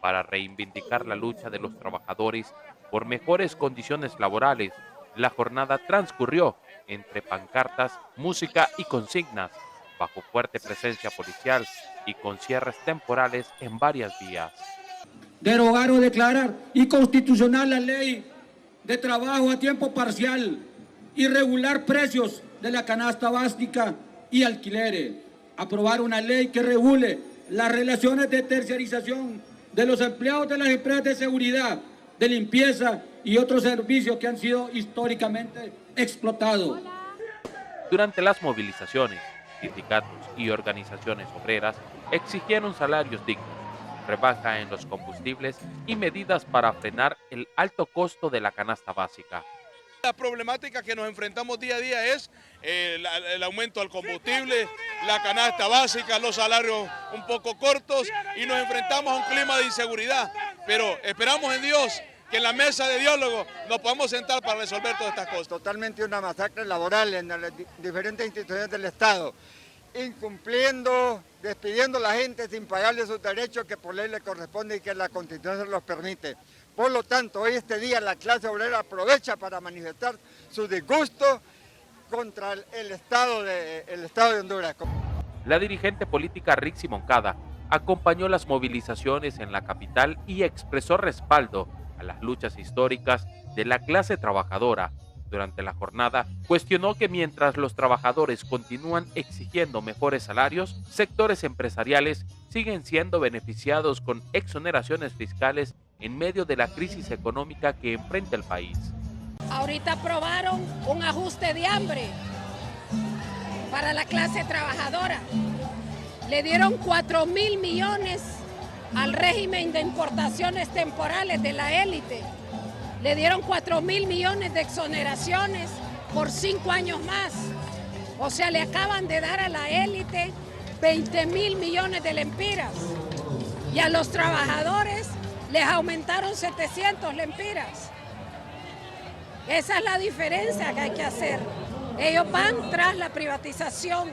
para reivindicar la lucha de los trabajadores por mejores condiciones laborales. La jornada transcurrió entre pancartas, música y consignas, bajo fuerte presencia policial y con cierres temporales en varias vías. Derogar o declarar inconstitucional la ley de trabajo a tiempo parcial y regular precios de la canasta básica y alquileres. Aprobar una ley que regule las relaciones de terciarización de los empleados de las empresas de seguridad, de limpieza y otros servicios que han sido históricamente explotados. Durante las movilizaciones, sindicatos y organizaciones obreras exigieron salarios dignos, rebaja en los combustibles y medidas para frenar el alto costo de la canasta básica. La problemática que nos enfrentamos día a día es el aumento del combustible, la canasta básica, los salarios un poco cortos y nos enfrentamos a un clima de inseguridad. Pero esperamos en Dios que en la mesa de diálogo nos podamos sentar para resolver todas estas cosas. Totalmente una masacre laboral en las diferentes instituciones del Estado, incumpliendo, despidiendo a la gente sin pagarle sus derechos que por ley le corresponde y que la Constitución se los permite. Por lo tanto, hoy este día la clase obrera aprovecha para manifestar su disgusto contra el Estado de Honduras. La dirigente política Rixi Moncada acompañó las movilizaciones en la capital y expresó respaldo a las luchas históricas de la clase trabajadora. Durante la jornada, cuestionó que mientras los trabajadores continúan exigiendo mejores salarios, sectores empresariales siguen siendo beneficiados con exoneraciones fiscales en medio de la crisis económica que enfrenta el país. Ahorita aprobaron un ajuste de hambre para la clase trabajadora. Le dieron 4.000 millones al régimen de importaciones temporales de la élite. Le dieron 4.000 millones de exoneraciones por 5 años más. O sea, le acaban de dar a la élite 20.000 millones de lempiras. Y a los trabajadores les aumentaron 700 lempiras. Esa es la diferencia que hay que hacer. Ellos van tras la privatización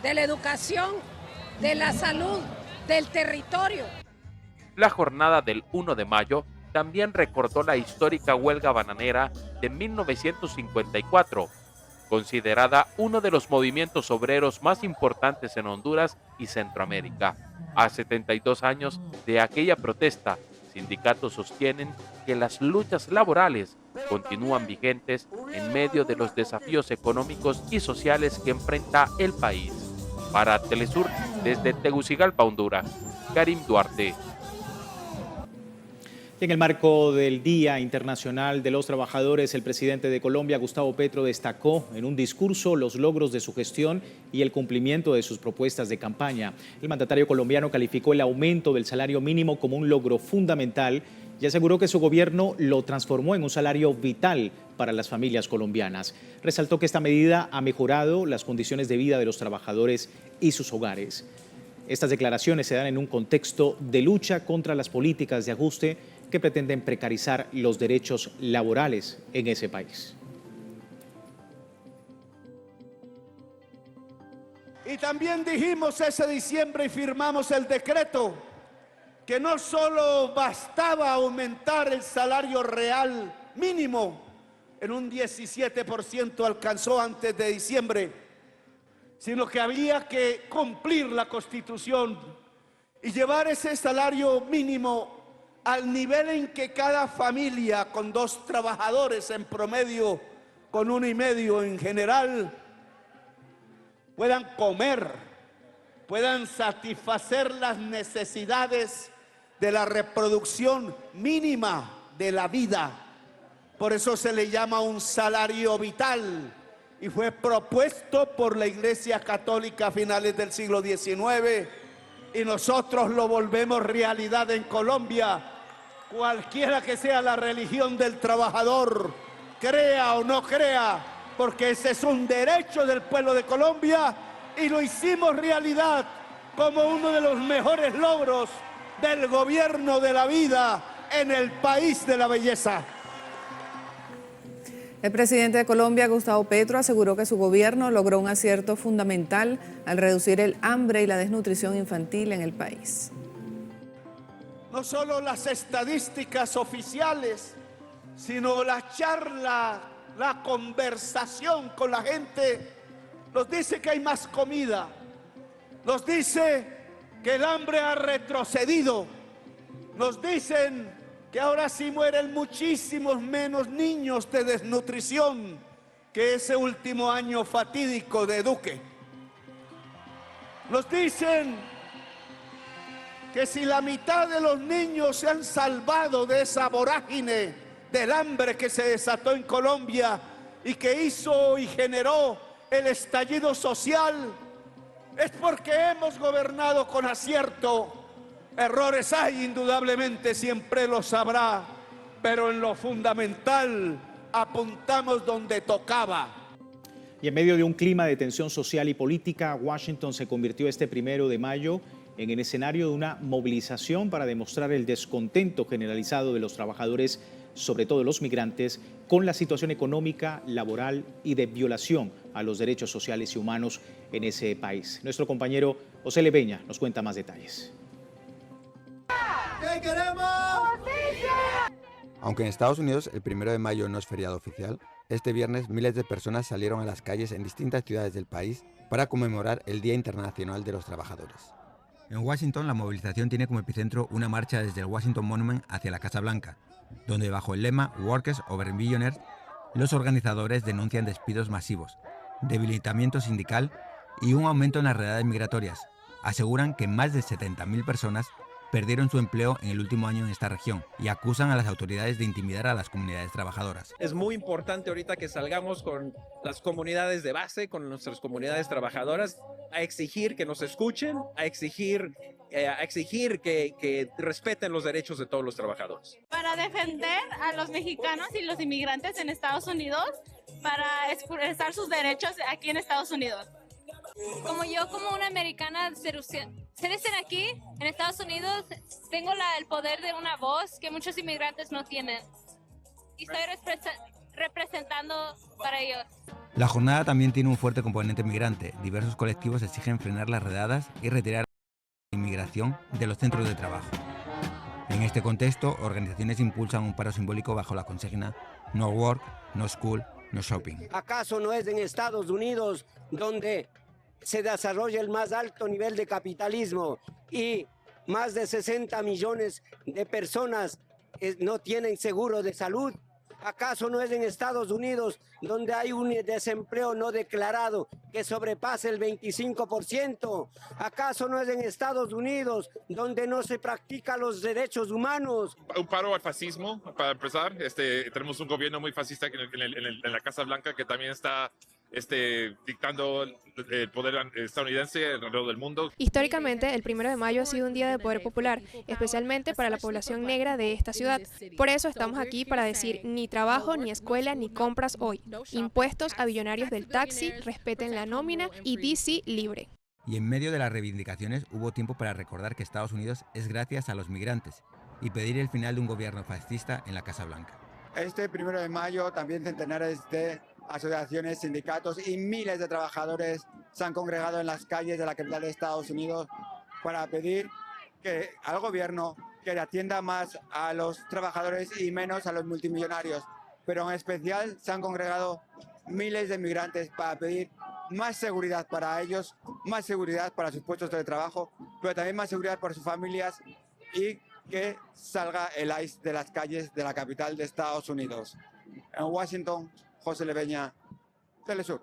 de la educación, de la salud, del territorio. La jornada del 1 de mayo también recordó la histórica huelga bananera de 1954, considerada uno de los movimientos obreros más importantes en Honduras y Centroamérica. A 72 años de aquella protesta, sindicatos sostienen que las luchas laborales continúan vigentes en medio de los desafíos económicos y sociales que enfrenta el país. Para Telesur, desde Tegucigalpa, Honduras, Karim Duarte. En el marco del Día Internacional de los Trabajadores, el presidente de Colombia, Gustavo Petro, destacó en un discurso los logros de su gestión y el cumplimiento de sus propuestas de campaña. El mandatario colombiano calificó el aumento del salario mínimo como un logro fundamental y aseguró que su gobierno lo transformó en un salario vital para las familias colombianas. Resaltó que esta medida ha mejorado las condiciones de vida de los trabajadores y sus hogares. Estas declaraciones se dan en un contexto de lucha contra las políticas de ajuste que pretenden precarizar los derechos laborales en ese país. Y también dijimos ese diciembre y firmamos el decreto que no solo bastaba aumentar el salario real mínimo, en un 17% alcanzó antes de diciembre, sino que había que cumplir la Constitución y llevar ese salario mínimo al nivel en que cada familia con 2 trabajadores en promedio, con 1,5 en general, puedan comer, puedan satisfacer las necesidades de la reproducción mínima de la vida. Por eso se le llama un salario vital y fue propuesto por la Iglesia Católica a finales del siglo XIX y nosotros lo volvemos realidad en Colombia. Cualquiera que sea la religión del trabajador, crea o no crea, porque ese es un derecho del pueblo de Colombia y lo hicimos realidad como uno de los mejores logros del gobierno de la vida en el país de la belleza. El presidente de Colombia, Gustavo Petro, aseguró que su gobierno logró un acierto fundamental al reducir el hambre y la desnutrición infantil en el país. No solo las estadísticas oficiales, sino la charla, la conversación con la gente nos dice que hay más comida, nos dice que el hambre ha retrocedido, nos dicen que ahora sí mueren muchísimos menos niños de desnutrición que ese último año fatídico de Duque. Nos dicen que si la mitad de los niños se han salvado de esa vorágine del hambre que se desató en Colombia y que hizo y generó el estallido social, es porque hemos gobernado con acierto. Errores hay, indudablemente, siempre los habrá, pero en lo fundamental apuntamos donde tocaba. Y en medio de un clima de tensión social y política, Washington se convirtió este 1 de mayo en el escenario de una movilización para demostrar el descontento generalizado de los trabajadores, sobre todo los migrantes, con la situación económica, laboral y de violación a los derechos sociales y humanos en ese país. Nuestro compañero José Lebeña nos cuenta más detalles. ¿Qué queremos? ¡Justicia! Aunque en Estados Unidos el 1 de mayo no es feriado oficial, este viernes miles de personas salieron a las calles en distintas ciudades del país para conmemorar el Día Internacional de los Trabajadores. En Washington, la movilización tiene como epicentro una marcha desde el Washington Monument hacia la Casa Blanca, donde bajo el lema Workers over Billionaires, los organizadores denuncian despidos masivos, debilitamiento sindical y un aumento en las redadas migratorias. Aseguran que más de 70.000 personas perdieron su empleo en el último año en esta región y acusan a las autoridades de intimidar a las comunidades trabajadoras. Es muy importante ahorita que salgamos con las comunidades de base, con nuestras comunidades trabajadoras, a exigir que nos escuchen, a exigir que respeten los derechos de todos los trabajadores. Para defender a los mexicanos y los inmigrantes en Estados Unidos, para expresar sus derechos aquí en Estados Unidos. Como yo, como una americana, ser aquí en Estados Unidos, tengo el poder de una voz que muchos inmigrantes no tienen. Y estoy representando para ellos. La jornada también tiene un fuerte componente migrante. Diversos colectivos exigen frenar las redadas y retirar la inmigración de los centros de trabajo. En este contexto, organizaciones impulsan un paro simbólico bajo la consigna No Work, No School, No Shopping. ¿Acaso no es en Estados Unidos donde se desarrolla el más alto nivel de capitalismo y más de 60 millones de personas no tienen seguro de salud? ¿Acaso no es en Estados Unidos donde hay un desempleo no declarado que sobrepasa el 25%? ¿Acaso no es en Estados Unidos donde no se practican los derechos humanos? Un paro al fascismo, para empezar. Tenemos un gobierno muy fascista en la Casa Blanca que también está dictando el poder estadounidense alrededor del mundo. Históricamente, el 1 de mayo ha sido un día de poder popular, especialmente para la población negra de esta ciudad. Por eso estamos aquí para decir ni trabajo, ni escuela, ni compras hoy. Impuestos a billonarios del taxi, respeten la nómina y DC libre. Y en medio de las reivindicaciones hubo tiempo para recordar que Estados Unidos es gracias a los migrantes y pedir el final de un gobierno fascista en la Casa Blanca. Este 1 de mayo también centenares de asociaciones, sindicatos y miles de trabajadores se han congregado en las calles de la capital de Estados Unidos para pedir al gobierno que atienda más a los trabajadores y menos a los multimillonarios. Pero en especial se han congregado miles de migrantes para pedir más seguridad para ellos, más seguridad para sus puestos de trabajo, pero también más seguridad para sus familias y que salga el ICE de las calles de la capital de Estados Unidos. En Washington, José Leveña, Telesur.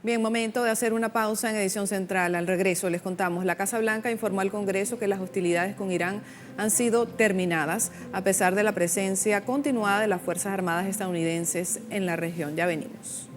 Bien, momento de hacer una pausa en edición central. Al regreso les contamos, la Casa Blanca informó al Congreso que las hostilidades con Irán han sido terminadas a pesar de la presencia continuada de las Fuerzas Armadas estadounidenses en la región. Ya venimos.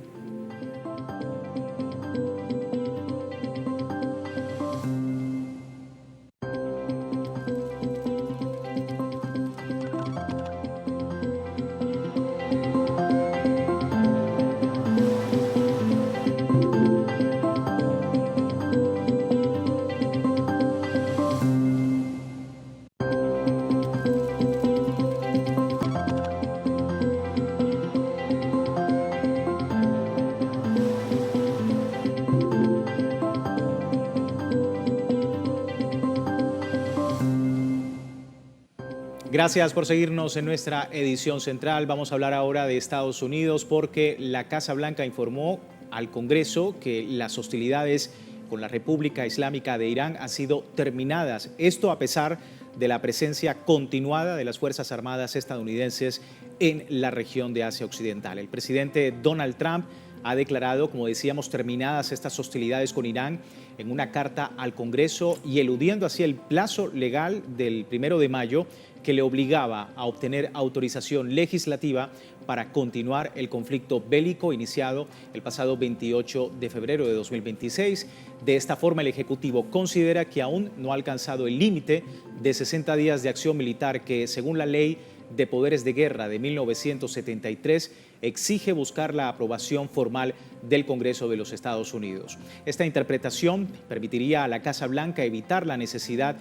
Gracias por seguirnos en nuestra edición central. Vamos a hablar ahora de Estados Unidos porque la Casa Blanca informó al Congreso que las hostilidades con la República Islámica de Irán han sido terminadas. Esto a pesar de la presencia continuada de las Fuerzas Armadas estadounidenses en la región de Asia Occidental. El presidente Donald Trump ha declarado, como decíamos, terminadas estas hostilidades con Irán en una carta al Congreso y eludiendo así el plazo legal del 1 de mayo que le obligaba a obtener autorización legislativa para continuar el conflicto bélico iniciado el pasado 28 de febrero de 2026. De esta forma, el Ejecutivo considera que aún no ha alcanzado el límite de 60 días de acción militar que, según la Ley de Poderes de Guerra de 1973, exige buscar la aprobación formal del Congreso de los Estados Unidos. Esta interpretación permitiría a la Casa Blanca evitar la necesidad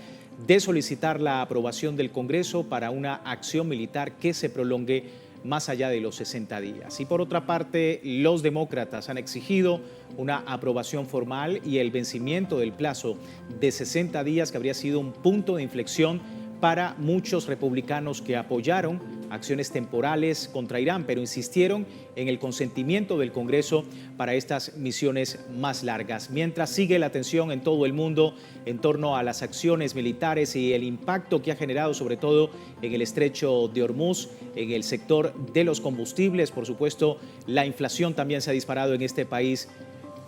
de solicitar la aprobación del Congreso para una acción militar que se prolongue más allá de los 60 días. Y por otra parte, los demócratas han exigido una aprobación formal y el vencimiento del plazo de 60 días que habría sido un punto de inflexión para muchos republicanos que apoyaron acciones temporales contra Irán, pero insistieron en el consentimiento del Congreso para estas misiones más largas. Mientras sigue la tensión en todo el mundo en torno a las acciones militares y el impacto que ha generado sobre todo en el estrecho de Hormuz, en el sector de los combustibles, por supuesto, la inflación también se ha disparado en este país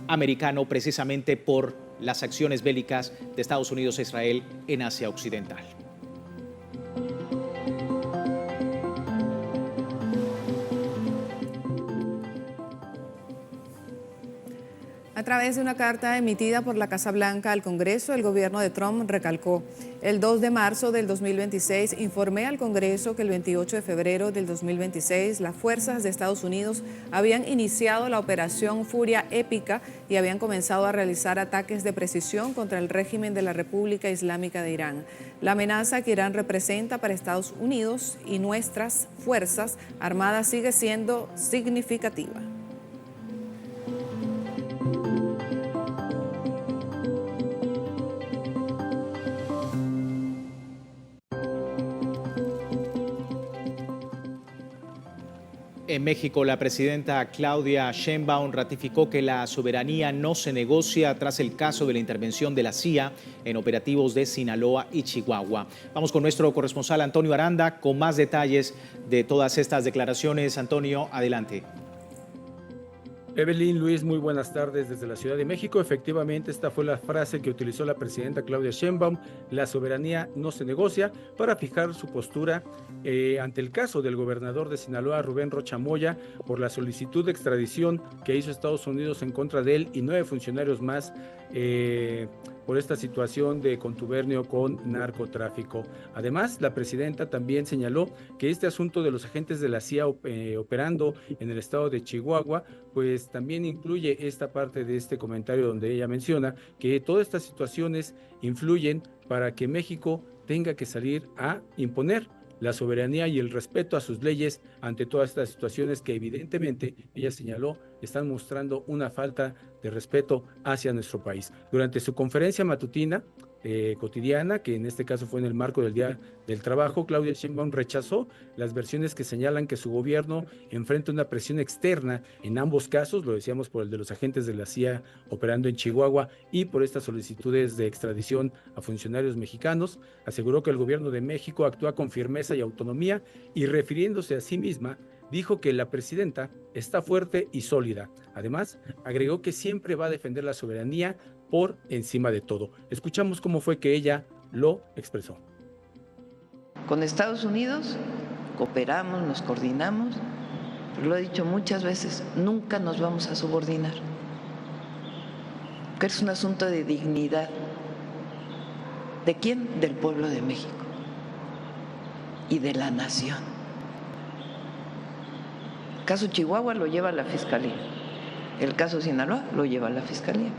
americano precisamente por las acciones bélicas de Estados Unidos e Israel en Asia Occidental. A través de una carta emitida por la Casa Blanca al Congreso, el gobierno de Trump recalcó: el 2 de marzo del 2026 informé al Congreso que el 28 de febrero del 2026 las fuerzas de Estados Unidos habían iniciado la operación Furia Épica y habían comenzado a realizar ataques de precisión contra el régimen de la República Islámica de Irán. La amenaza que Irán representa para Estados Unidos y nuestras fuerzas armadas sigue siendo significativa. En México, la presidenta Claudia Sheinbaum ratificó que la soberanía no se negocia tras el caso de la intervención de la CIA en operativos de Sinaloa y Chihuahua. Vamos con nuestro corresponsal Antonio Aranda con más detalles de todas estas declaraciones. Antonio, adelante. Evelyn, Luis, muy buenas tardes desde la Ciudad de México. Efectivamente, esta fue la frase que utilizó la presidenta Claudia Sheinbaum: la soberanía no se negocia, para fijar su postura ante el caso del gobernador de Sinaloa, Rubén Rocha Moya, por la solicitud de extradición que hizo Estados Unidos en contra de él y 9 funcionarios más por esta situación de contubernio con narcotráfico. Además, la presidenta también señaló que este asunto de los agentes de la CIA operando en el estado de Chihuahua, pues también incluye esta parte de este comentario donde ella menciona que todas estas situaciones influyen para que México tenga que salir a imponer la soberanía y el respeto a sus leyes ante todas estas situaciones que evidentemente, ella señaló, están mostrando una falta de respeto hacia nuestro país. Durante su conferencia matutina cotidiana, que en este caso fue en el marco del Día del Trabajo, Claudia Sheinbaum rechazó las versiones que señalan que su gobierno enfrenta una presión externa en ambos casos, lo decíamos por el de los agentes de la CIA operando en Chihuahua y por estas solicitudes de extradición a funcionarios mexicanos. Aseguró que el gobierno de México actúa con firmeza y autonomía y, refiriéndose a sí misma, dijo que la presidenta está fuerte y sólida. Además, agregó que siempre va a defender la soberanía por encima de todo. Escuchamos cómo fue que ella lo expresó. Con Estados Unidos cooperamos, nos coordinamos, pero lo he dicho muchas veces, nunca nos vamos a subordinar, porque es un asunto de dignidad. ¿De quién? Del pueblo de México y de la nación. El caso Chihuahua lo lleva la Fiscalía, el caso Sinaloa lo lleva la Fiscalía.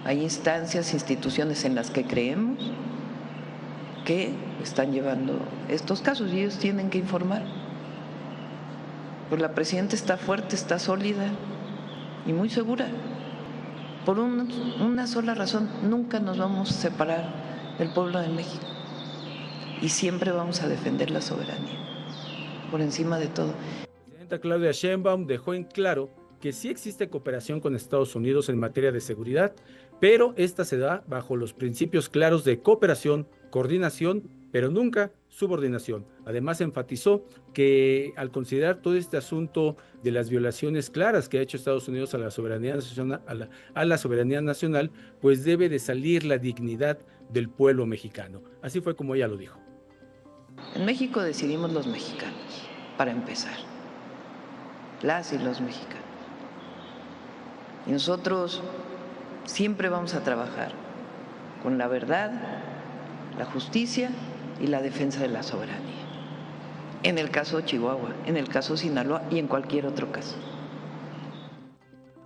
Hay instancias, instituciones en las que creemos que están llevando estos casos y ellos tienen que informar. Pues la presidenta está fuerte, está sólida y muy segura. Por una sola razón, nunca nos vamos a separar del pueblo de México y siempre vamos a defender la soberanía por encima de todo. La presidenta Claudia Sheinbaum dejó en claro que sí existe cooperación con Estados Unidos en materia de seguridad, pero esta se da bajo los principios claros de cooperación, coordinación, pero nunca subordinación. Además, enfatizó que al considerar todo este asunto de las violaciones claras que ha hecho Estados Unidos a la soberanía nacional, pues debe de salir la dignidad del pueblo mexicano. Así fue como ella lo dijo. En México decidimos los mexicanos, para empezar, las y los mexicanos. Y nosotros siempre vamos a trabajar con la verdad, la justicia y la defensa de la soberanía. En el caso de Chihuahua, en el caso de Sinaloa y en cualquier otro caso.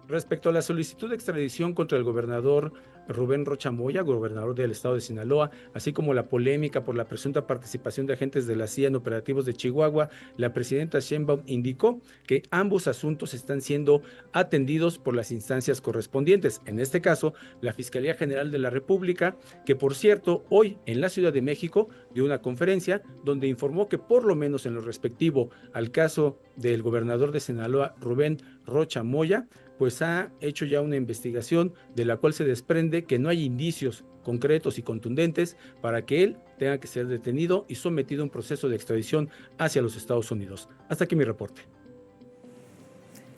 Respecto a la solicitud de extradición contra el gobernador Rubén Rocha Moya, gobernador del estado de Sinaloa, así como la polémica por la presunta participación de agentes de la CIA en operativos de Chihuahua, la presidenta Sheinbaum indicó que ambos asuntos están siendo atendidos por las instancias correspondientes. En este caso, la Fiscalía General de la República, que por cierto, hoy en la Ciudad de México dio una conferencia donde informó que por lo menos en lo respectivo al caso del gobernador de Sinaloa, Rubén Rocha Moya, pues ha hecho ya una investigación de la cual se desprende que no hay indicios concretos y contundentes para que él tenga que ser detenido y sometido a un proceso de extradición hacia los Estados Unidos. Hasta aquí mi reporte.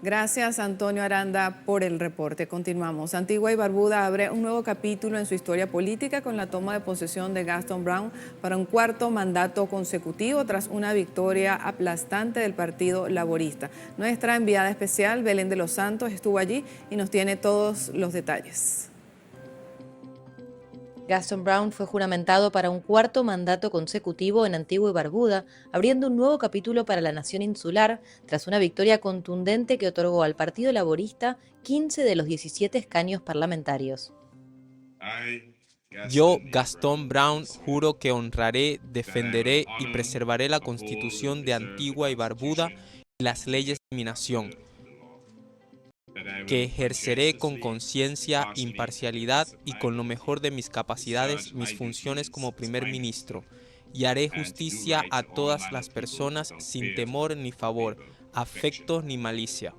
Gracias, Antonio Aranda, por el reporte. Continuamos. Antigua y Barbuda abre un nuevo capítulo en su historia política con la toma de posesión de Gaston Brown para un cuarto mandato consecutivo tras una victoria aplastante del Partido Laborista. Nuestra enviada especial, Belén de los Santos, estuvo allí y nos tiene todos los detalles. Gaston Brown fue juramentado para un cuarto mandato consecutivo en Antigua y Barbuda, abriendo un nuevo capítulo para la nación insular, tras una victoria contundente que otorgó al Partido Laborista 15 de los 17 escaños parlamentarios. Yo, Gaston Brown, juro que honraré, defenderé y preservaré la Constitución de Antigua y Barbuda y las leyes de mi nación, que ejerceré con conciencia, imparcialidad y con lo mejor de mis capacidades mis funciones como primer ministro, y haré justicia a todas las personas sin temor ni favor, afecto ni malicia.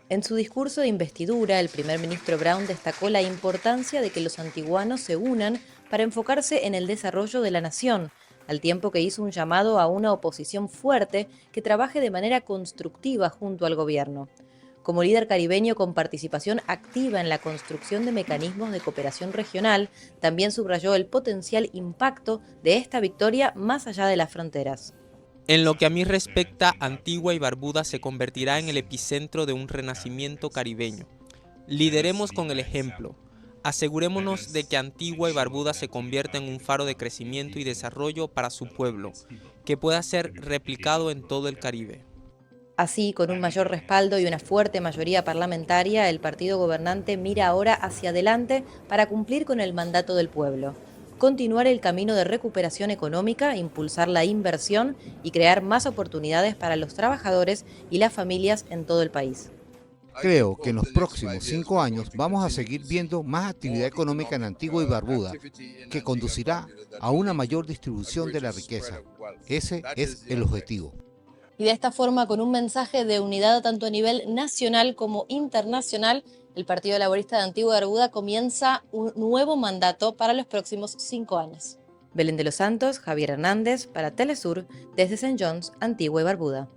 En su discurso de investidura, el primer ministro Brown destacó la importancia de que los antiguanos se unan para enfocarse en el desarrollo de la nación, al tiempo que hizo un llamado a una oposición fuerte que trabaje de manera constructiva junto al gobierno. Como líder caribeño con participación activa en la construcción de mecanismos de cooperación regional, también subrayó el potencial impacto de esta victoria más allá de las fronteras. En lo que a mí respecta, Antigua y Barbuda se convertirá en el epicentro de un renacimiento caribeño. Lideremos con el ejemplo. Asegurémonos de que Antigua y Barbuda se convierta en un faro de crecimiento y desarrollo para su pueblo, que pueda ser replicado en todo el Caribe. Así, con un mayor respaldo y una fuerte mayoría parlamentaria, el partido gobernante mira ahora hacia adelante para cumplir con el mandato del pueblo. Continuar el camino de recuperación económica, impulsar la inversión y crear más oportunidades para los trabajadores y las familias en todo el país. Creo que en los próximos 5 años vamos a seguir viendo más actividad económica en Antigua y Barbuda, que conducirá a una mayor distribución de la riqueza. Ese es el objetivo. Y de esta forma, con un mensaje de unidad tanto a nivel nacional como internacional, el Partido Laborista de Antigua y Barbuda comienza un nuevo mandato para los próximos 5 años. Belén de los Santos, Javier Hernández, para Telesur, desde St. John's, Antigua y Barbuda.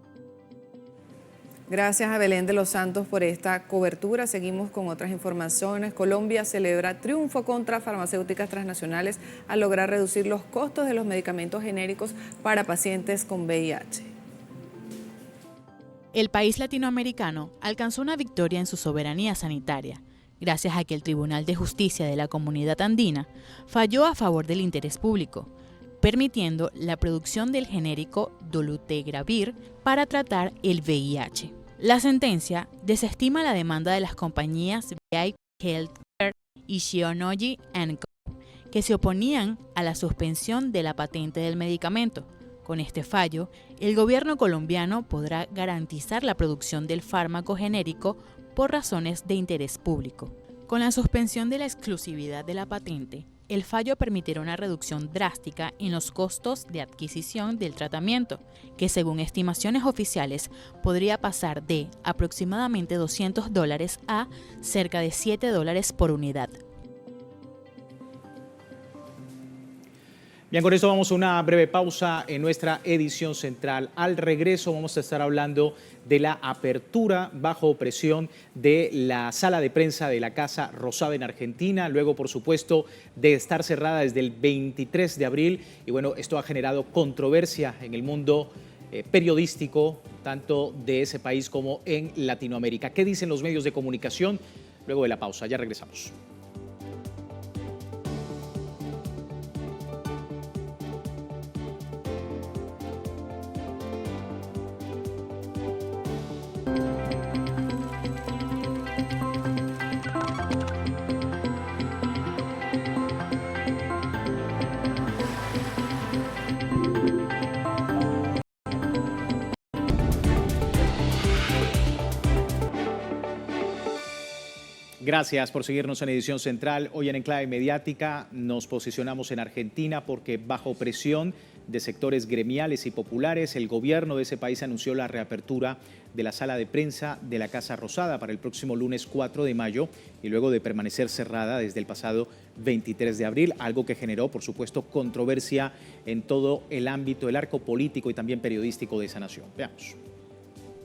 Gracias a Belén de los Santos por esta cobertura. Seguimos con otras informaciones. Colombia celebra triunfo contra farmacéuticas transnacionales al lograr reducir los costos de los medicamentos genéricos para pacientes con VIH. El país latinoamericano alcanzó una victoria en su soberanía sanitaria, gracias a que el Tribunal de Justicia de la Comunidad Andina falló a favor del interés público, permitiendo la producción del genérico dolutegravir para tratar el VIH. La sentencia desestima la demanda de las compañías VI Healthcare y Shionogi & Co., que se oponían a la suspensión de la patente del medicamento. Con este fallo, el gobierno colombiano podrá garantizar la producción del fármaco genérico por razones de interés público. Con la suspensión de la exclusividad de la patente, el fallo permitirá una reducción drástica en los costos de adquisición del tratamiento, que según estimaciones oficiales podría pasar de aproximadamente $200 a cerca de $7 por unidad. Bien, con esto vamos a una breve pausa en nuestra edición central. Al regreso vamos a estar hablando de la apertura bajo presión de la sala de prensa de la Casa Rosada en Argentina, luego por supuesto de estar cerrada desde el 23 de abril y bueno, esto ha generado controversia en el mundo periodístico, tanto de ese país como en Latinoamérica. ¿Qué dicen los medios de comunicación? Luego de la pausa, ya regresamos. Gracias por seguirnos en Edición Central. Hoy en Enclave Mediática nos posicionamos en Argentina porque bajo presión de sectores gremiales y populares, el gobierno de ese país anunció la reapertura de la sala de prensa de la Casa Rosada para el próximo lunes 4 de mayo y luego de permanecer cerrada desde el pasado 23 de abril, algo que generó, por supuesto, controversia en todo el ámbito, el arco político y también periodístico de esa nación. Veamos.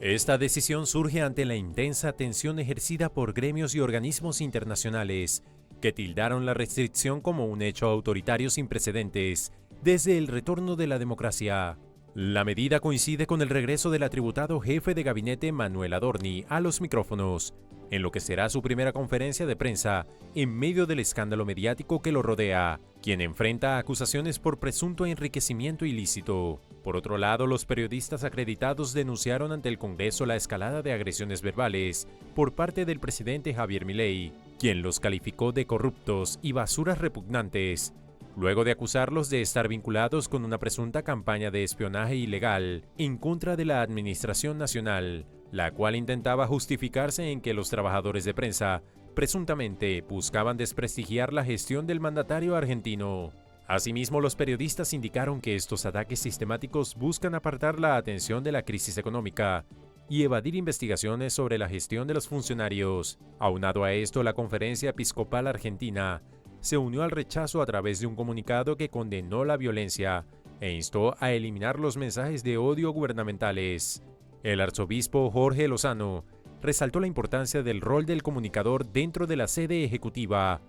Esta decisión surge ante la intensa tensión ejercida por gremios y organismos internacionales, que tildaron la restricción como un hecho autoritario sin precedentes desde el retorno de la democracia. La medida coincide con el regreso del atributado jefe de gabinete Manuel Adorni a los micrófonos, en lo que será su primera conferencia de prensa en medio del escándalo mediático que lo rodea, quien enfrenta acusaciones por presunto enriquecimiento ilícito. Por otro lado, los periodistas acreditados denunciaron ante el Congreso la escalada de agresiones verbales por parte del presidente Javier Milei, quien los calificó de corruptos y basuras repugnantes, luego de acusarlos de estar vinculados con una presunta campaña de espionaje ilegal en contra de la Administración Nacional, la cual intentaba justificarse en que los trabajadores de prensa presuntamente buscaban desprestigiar la gestión del mandatario argentino. Asimismo, los periodistas indicaron que estos ataques sistemáticos buscan apartar la atención de la crisis económica y evadir investigaciones sobre la gestión de los funcionarios. Aunado a esto, la Conferencia Episcopal Argentina se unió al rechazo a través de un comunicado que condenó la violencia e instó a eliminar los mensajes de odio gubernamentales. El arzobispo Jorge Lozano resaltó la importancia del rol del comunicador dentro de la sede ejecutiva,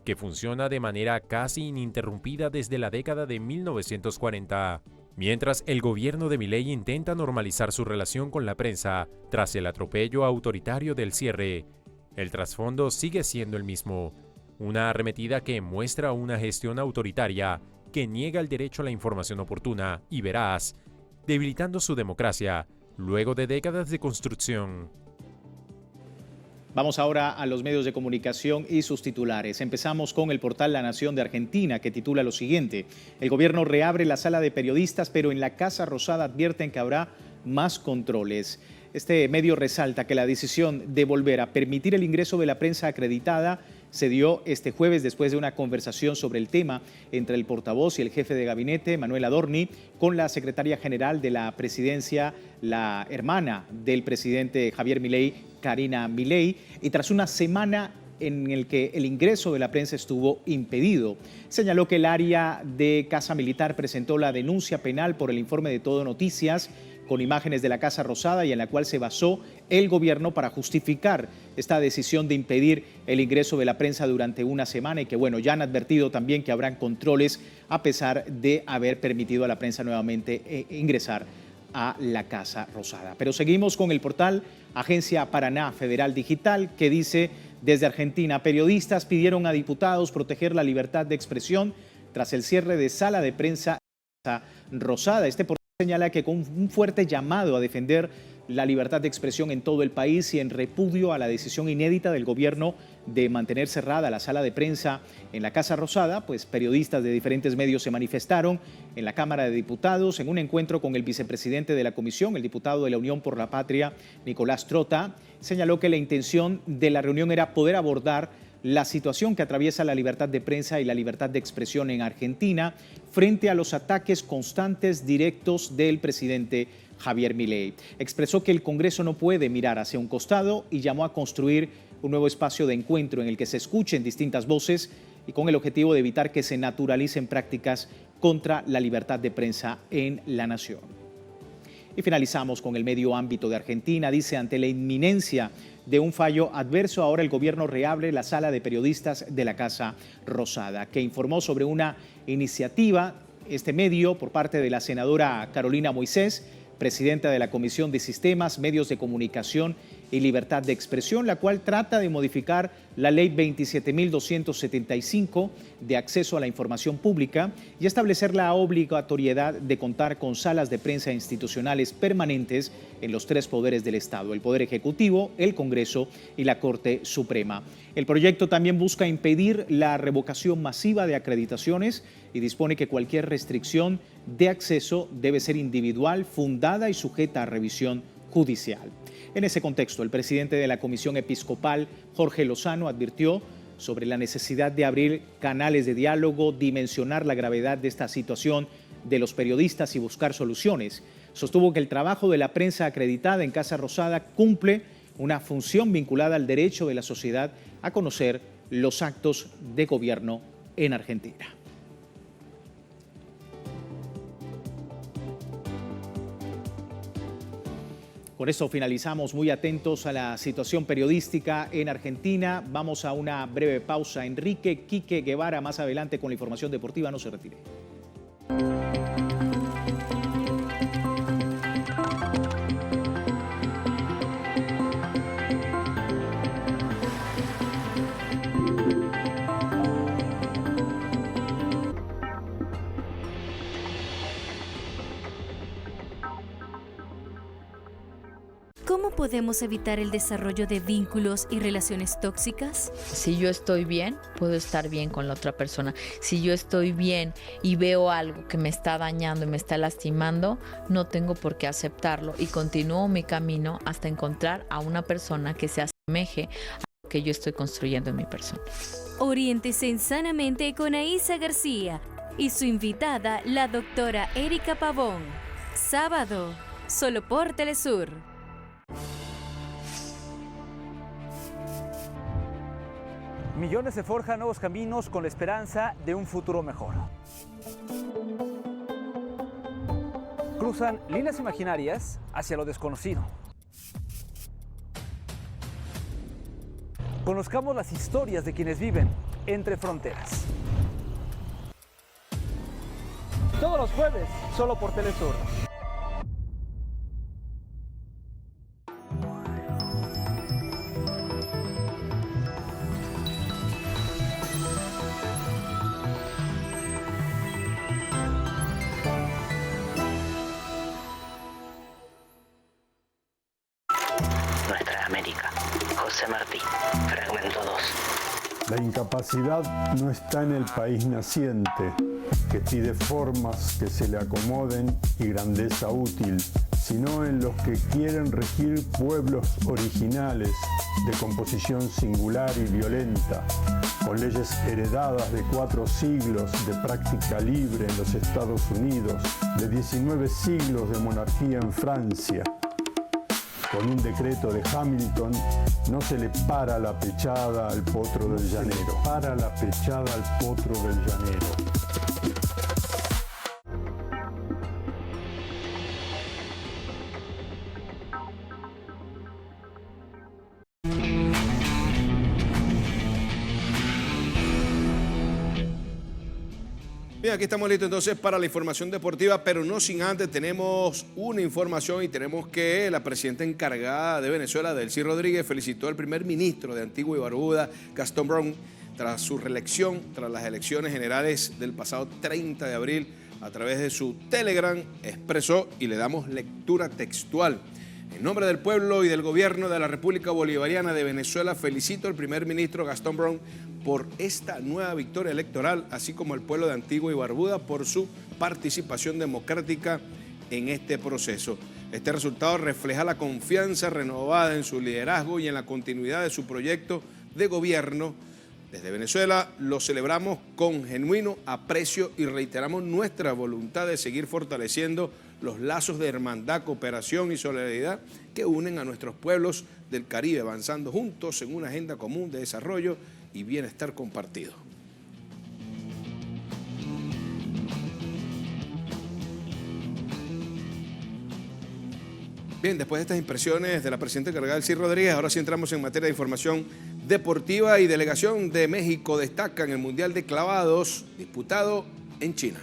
que funciona de manera casi ininterrumpida desde la década de 1940. Mientras el gobierno de Milei intenta normalizar su relación con la prensa tras el atropello autoritario del cierre, el trasfondo sigue siendo el mismo, una arremetida que muestra una gestión autoritaria que niega el derecho a la información oportuna y veraz, debilitando su democracia luego de décadas de construcción. Vamos ahora a los medios de comunicación y sus titulares. Empezamos con el portal La Nación de Argentina, que titula lo siguiente: el gobierno reabre la sala de periodistas, pero en la Casa Rosada advierten que habrá más controles. Este medio resalta que la decisión de volver a permitir el ingreso de la prensa acreditada se dio este jueves después de una conversación sobre el tema entre el portavoz y el jefe de gabinete, Manuel Adorni, con la secretaria general de la presidencia, la hermana del presidente Javier Milei, Karina Milei, y tras una semana en el que el ingreso de la prensa estuvo impedido. Señaló que el área de Casa Militar presentó la denuncia penal por el informe de Todo Noticias, con imágenes de la Casa Rosada y en la cual se basó el gobierno para justificar esta decisión de impedir el ingreso de la prensa durante una semana y que, bueno, ya han advertido también que habrán controles a pesar de haber permitido a la prensa nuevamente ingresar a la Casa Rosada. Pero seguimos con el portal Agencia Paraná Federal Digital, que dice: desde Argentina, periodistas pidieron a diputados proteger la libertad de expresión tras el cierre de sala de prensa Rosada. Este portal señala que con un fuerte llamado a defender la libertad de expresión en todo el país y en repudio a la decisión inédita del gobierno de mantener cerrada la sala de prensa en la Casa Rosada, pues periodistas de diferentes medios se manifestaron en la Cámara de Diputados en un encuentro con el vicepresidente de la comisión, el diputado de la Unión por la Patria, Nicolás Trota. Señaló que la intención de la reunión era poder abordar la situación que atraviesa la libertad de prensa y la libertad de expresión en Argentina frente a los ataques constantes directos del presidente Javier Milei. Expresó que el Congreso no puede mirar hacia un costado y llamó a construir un nuevo espacio de encuentro en el que se escuchen distintas voces y con el objetivo de evitar que se naturalicen prácticas contra la libertad de prensa en la nación. Y finalizamos con el medio ámbito de Argentina. Dice: ante la inminencia de un fallo adverso, ahora el gobierno reabre la sala de periodistas de la Casa Rosada, que informó sobre una iniciativa, este medio, por parte de la senadora Carolina Moisés, presidenta de la Comisión de Sistemas, Medios de Comunicación y Libertad de Expresión, la cual trata de modificar la Ley 27.275 de acceso a la información pública y establecer la obligatoriedad de contar con salas de prensa institucionales permanentes en los tres poderes del Estado: el Poder Ejecutivo, el Congreso y la Corte Suprema. El proyecto también busca impedir la revocación masiva de acreditaciones y dispone que cualquier restricción de acceso debe ser individual, fundada y sujeta a revisión judicial. En ese contexto, el presidente de la Comisión Episcopal, Jorge Lozano, advirtió sobre la necesidad de abrir canales de diálogo, dimensionar la gravedad de esta situación de los periodistas y buscar soluciones. Sostuvo que el trabajo de la prensa acreditada en Casa Rosada cumple una función vinculada al derecho de la sociedad a conocer los actos de gobierno en Argentina. Con esto finalizamos, muy atentos a la situación periodística en Argentina. Vamos a una breve pausa. Enrique Quique Guevara más adelante con la información deportiva. No se retire. ¿Cómo podemos evitar el desarrollo de vínculos y relaciones tóxicas? Si yo estoy bien, puedo estar bien con la otra persona. Si yo estoy bien y veo algo que me está dañando y me está lastimando, no tengo por qué aceptarlo y continúo mi camino hasta encontrar a una persona que se asemeje a lo que yo estoy construyendo en mi persona. Oriéntese en Sanamente con Aísa García y su invitada, la doctora Erika Pavón. Sábado, solo por Telesur. Millones se forjan nuevos caminos con la esperanza de un futuro mejor. Cruzan líneas imaginarias hacia lo desconocido. Conozcamos las historias de quienes viven entre fronteras. Todos los jueves, solo por Telesur. Nuestra América. José Martí, fragmento 2. La incapacidad no está en el país naciente, que pide formas que se le acomoden y grandeza útil, sino en los que quieren regir pueblos originales, de composición singular y violenta, con leyes heredadas de 4 siglos de práctica libre en los Estados Unidos, de 19 siglos de monarquía en Francia. Con un decreto de Hamilton no se le para la pechada al potro del llanero. Para la pechada al potro del llanero. Bien, aquí estamos listos entonces para la información deportiva, pero no sin antes tenemos una información y tenemos que la presidenta encargada de Venezuela, Delcy Rodríguez, felicitó al primer ministro de Antigua y Barbuda, Gastón Brown, tras su reelección, tras las elecciones generales del pasado 30 de abril. A través de su Telegram expresó, y le damos lectura textual: en nombre del pueblo y del gobierno de la República Bolivariana de Venezuela, felicito al primer ministro Gastón Brown por esta nueva victoria electoral, así como al pueblo de Antigua y Barbuda por su participación democrática en este proceso. Este resultado refleja la confianza renovada en su liderazgo y en la continuidad de su proyecto de gobierno. Desde Venezuela lo celebramos con genuino aprecio y reiteramos nuestra voluntad de seguir fortaleciendo los lazos de hermandad, cooperación y solidaridad que unen a nuestros pueblos del Caribe, avanzando juntos en una agenda común de desarrollo y bienestar compartido. Bien, después de estas impresiones de la presidenta encargada Delcy Rodríguez, ahora sí entramos en materia de información deportiva. Y delegación de México destaca en el Mundial de Clavados disputado en China.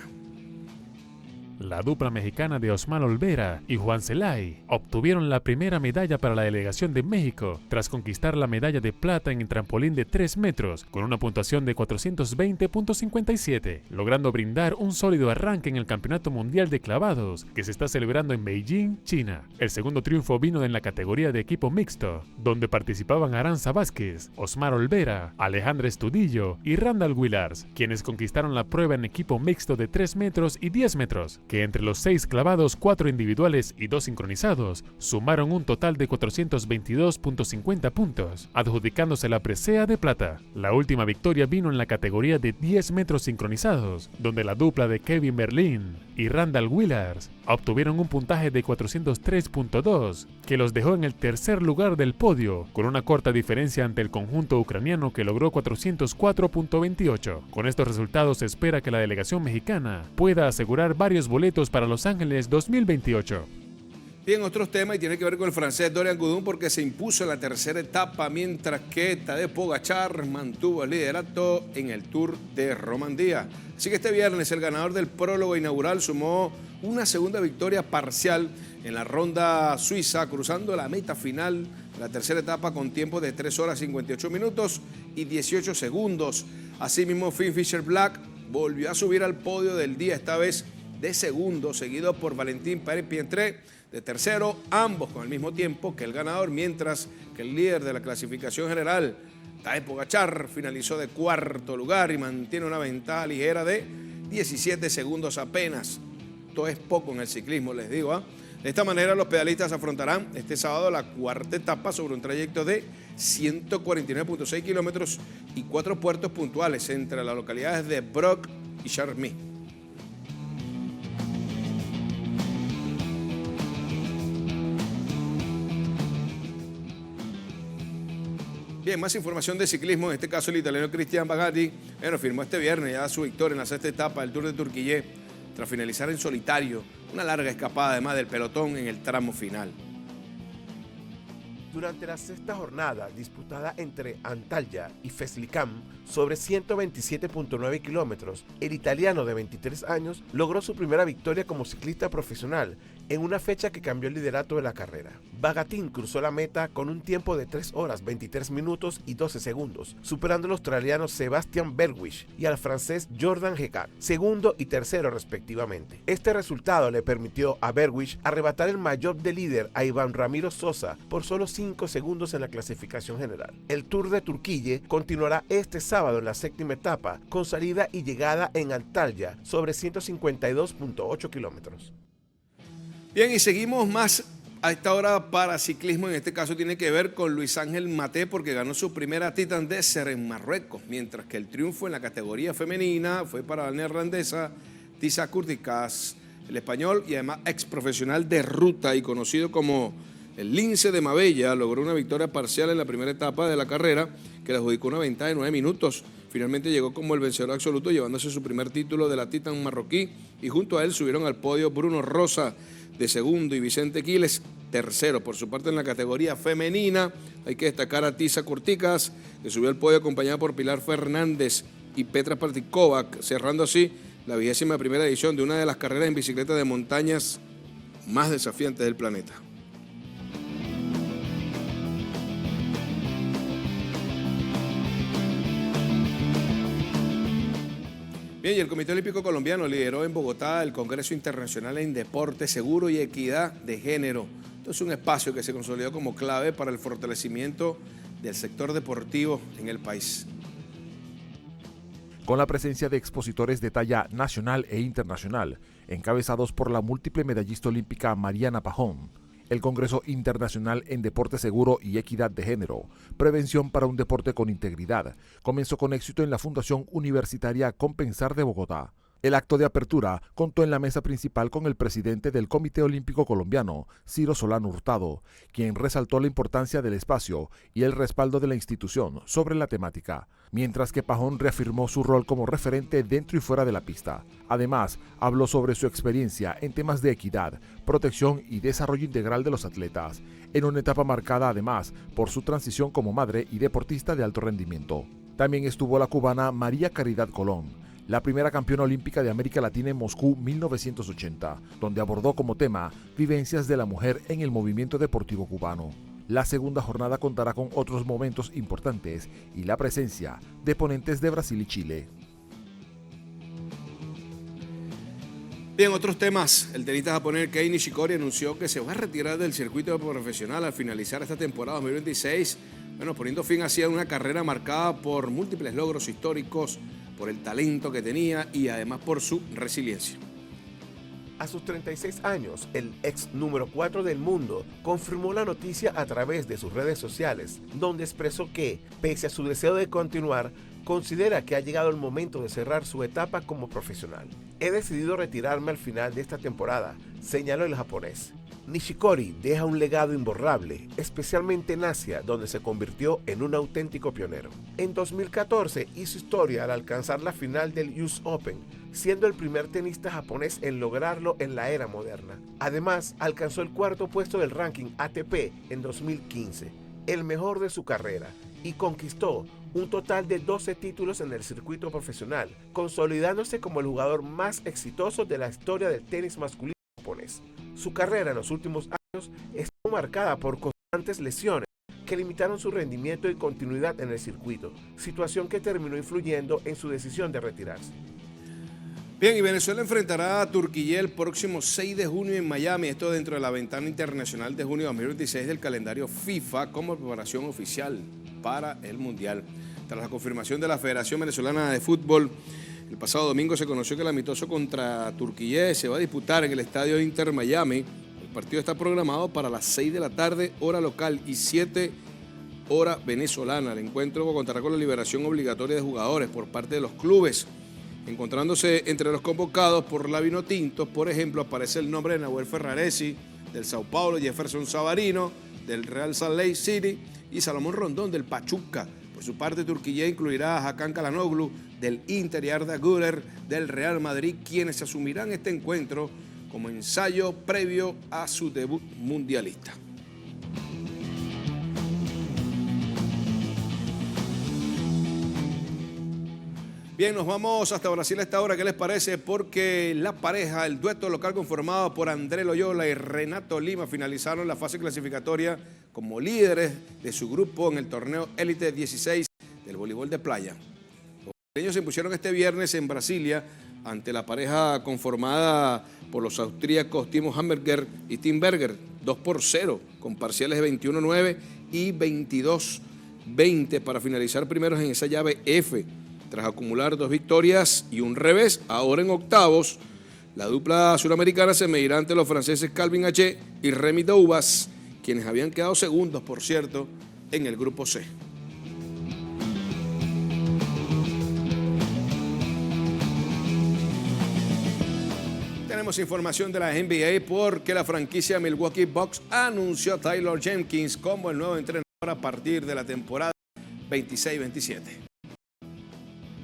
La dupla mexicana de Osmar Olvera y Juan Celay obtuvieron la primera medalla para la delegación de México tras conquistar la medalla de plata en el trampolín de 3 metros con una puntuación de 420.57, logrando brindar un sólido arranque en el Campeonato Mundial de Clavados que se está celebrando en Beijing, China. El segundo triunfo vino en la categoría de equipo mixto, donde participaban Aranza Vázquez, Osmar Olvera, Alejandra Estudillo y Randall Willars, quienes conquistaron la prueba en equipo mixto de 3 metros y 10 metros, que entre los 6 clavados, 4 individuales y 2 sincronizados, sumaron un total de 422.50 puntos, adjudicándose la presea de plata. La última victoria vino en la categoría de 10 metros sincronizados, donde la dupla de Kevin Berlin y Randall Willars obtuvieron un puntaje de 403.2, que los dejó en el tercer lugar del podio, con una corta diferencia ante el conjunto ucraniano que logró 404.28. Con estos resultados se espera que la delegación mexicana pueda asegurar varios boletos para Los Ángeles 2028. Bien, otros temas y tiene que ver con el francés Dorian Gudun porque se impuso en la tercera etapa, mientras que Tadej Pogačar mantuvo el liderato en el Tour de Romandía. Así que este viernes el ganador del prólogo inaugural sumó una segunda victoria parcial en la ronda suiza, cruzando la meta final de la tercera etapa con tiempo de 3 horas 58 minutos y 18 segundos. Asimismo, Finn Fisher-Black volvió a subir al podio del día, esta vez de segundo, seguido por Valentín Pérez-Pientré de tercero, ambos con el mismo tiempo que el ganador, mientras que el líder de la clasificación general, Tadej Pogačar, finalizó de cuarto lugar y mantiene una ventaja ligera de 17 segundos apenas. Esto es poco en el ciclismo, les digo. De esta manera, los pedalistas afrontarán este sábado la cuarta etapa sobre un trayecto de 149.6 kilómetros y 4 puertos puntuales entre las localidades de Broc y Charmy. Bien, más información de ciclismo, en este caso el italiano Cristian Bagatti, firmó este viernes ya su victoria en la sexta etapa del Tour de Turquía, tras finalizar en solitario una larga escapada además del pelotón en el tramo final. Durante la sexta jornada disputada entre Antalya y Fezlican sobre 127.9 kilómetros, el italiano de 23 años logró su primera victoria como ciclista profesional en una fecha que cambió el liderato de la carrera. Bagatín cruzó la meta con un tiempo de 3 horas 23 minutos y 12 segundos, superando al australiano Sebastian Berwisch y al francés Jordan Hecat, segundo y tercero respectivamente. Este resultado le permitió a Berwisch arrebatar el maillot de líder a Iván Ramiro Sosa por solo 5 segundos en la clasificación general. El Tour de Turquía continuará este sábado en la séptima etapa, con salida y llegada en Antalya sobre 152.8 kilómetros. Bien, y seguimos más a esta hora para ciclismo. En este caso tiene que ver con Luis Ángel Maté, porque ganó su primera Titan Desert en Marruecos, mientras que el triunfo en la categoría femenina fue para la neerlandesa Tisa Kurtikas, el español y además ex profesional de ruta y conocido como el Lince de Mabella. Logró una victoria parcial en la primera etapa de la carrera que le adjudicó una ventaja de 9 minutos. Finalmente llegó como el vencedor absoluto, llevándose su primer título de la Titan marroquí, y junto a él subieron al podio Bruno Rosa de segundo y Vicente Quiles tercero. Por su parte, en la categoría femenina hay que destacar a Tisa Kurtikas, que subió al podio acompañada por Pilar Fernández y Petra Partikovac, cerrando así la 21ª edición de una de las carreras en bicicleta de montañas más desafiantes del planeta. Bien, y el Comité Olímpico Colombiano lideró en Bogotá el Congreso Internacional en Deporte, Seguro y Equidad de Género. Esto es un espacio que se consolidó como clave para el fortalecimiento del sector deportivo en el país. Con la presencia de expositores de talla nacional e internacional, encabezados por la múltiple medallista olímpica Mariana Pajón, el Congreso Internacional en Deporte Seguro y Equidad de Género, Prevención para un Deporte con Integridad, comenzó con éxito en la Fundación Universitaria Compensar de Bogotá. El acto de apertura contó en la mesa principal con el presidente del Comité Olímpico Colombiano, Ciro Solano Hurtado, quien resaltó la importancia del espacio y el respaldo de la institución sobre la temática, mientras que Pajón reafirmó su rol como referente dentro y fuera de la pista. Además, habló sobre su experiencia en temas de equidad, protección y desarrollo integral de los atletas, en una etapa marcada además por su transición como madre y deportista de alto rendimiento. También estuvo la cubana María Caridad Colón, la primera campeona olímpica de América Latina en Moscú 1980, donde abordó como tema vivencias de la mujer en el movimiento deportivo cubano. La segunda jornada contará con otros momentos importantes y la presencia de ponentes de Brasil y Chile. Bien, otros temas. El tenista japonés Kei Nishikori anunció que se va a retirar del circuito profesional al finalizar esta temporada 2026, poniendo fin así a una carrera marcada por múltiples logros históricos, por el talento que tenía y además por su resiliencia. A sus 36 años, el ex número 4 del mundo confirmó la noticia a través de sus redes sociales, donde expresó que, pese a su deseo de continuar, considera que ha llegado el momento de cerrar su etapa como profesional. He decidido retirarme al final de esta temporada, señaló el japonés. Nishikori deja un legado imborrable, especialmente en Asia, donde se convirtió en un auténtico pionero. En 2014 hizo historia al alcanzar la final del US Open, siendo el primer tenista japonés en lograrlo en la era moderna. Además, alcanzó el cuarto puesto del ranking ATP en 2015, el mejor de su carrera, y conquistó un total de 12 títulos en el circuito profesional, consolidándose como el jugador más exitoso de la historia del tenis masculino japonés. Su carrera en los últimos años estuvo marcada por constantes lesiones que limitaron su rendimiento y continuidad en el circuito, situación que terminó influyendo en su decisión de retirarse. Bien, y Venezuela enfrentará a Turquía el próximo 6 de junio en Miami, esto dentro de la ventana internacional de junio de 2026 del calendario FIFA como preparación oficial para el Mundial. Tras la confirmación de la Federación Venezolana de Fútbol, el pasado domingo se conoció que el amistoso contra Turquía se va a disputar en el Estadio Inter Miami. El partido está programado para las 6 de la tarde, hora local, y 7 hora venezolana. El encuentro contará con la liberación obligatoria de jugadores por parte de los clubes. Encontrándose entre los convocados por la Vinotinto, por ejemplo, aparece el nombre de Nahuel Ferraresi, del Sao Paulo, Jefferson Savarino, del Real Salt Lake City, y Salomón Rondón, del Pachuca. Por su parte, Turquía incluirá a Hakan Çalhanoğlu, del Inter, y Arda Güler, del Real Madrid, quienes asumirán este encuentro como ensayo previo a su debut mundialista. Bien, nos vamos hasta Brasil a esta hora. ¿Qué les parece? Porque la pareja, el dueto local conformado por André Loyola y Renato Lima, finalizaron la fase clasificatoria como líderes de su grupo en el torneo Élite 16 del voleibol de playa. Los brasileños se impusieron este viernes en Brasilia ante la pareja conformada por los austríacos Timo Hammerger y Tim Berger, 2-0, con parciales de 21-9 y 22-20 para finalizar primeros en esa llave F. Tras acumular 2 victorias y un revés, ahora en octavos, la dupla suramericana se medirá ante los franceses Calvin Haché y Remy Doubas, quienes habían quedado segundos, por cierto, en el grupo C. Tenemos información de la NBA porque la franquicia Milwaukee Bucks anunció a Taylor Jenkins como el nuevo entrenador a partir de la temporada 26-27.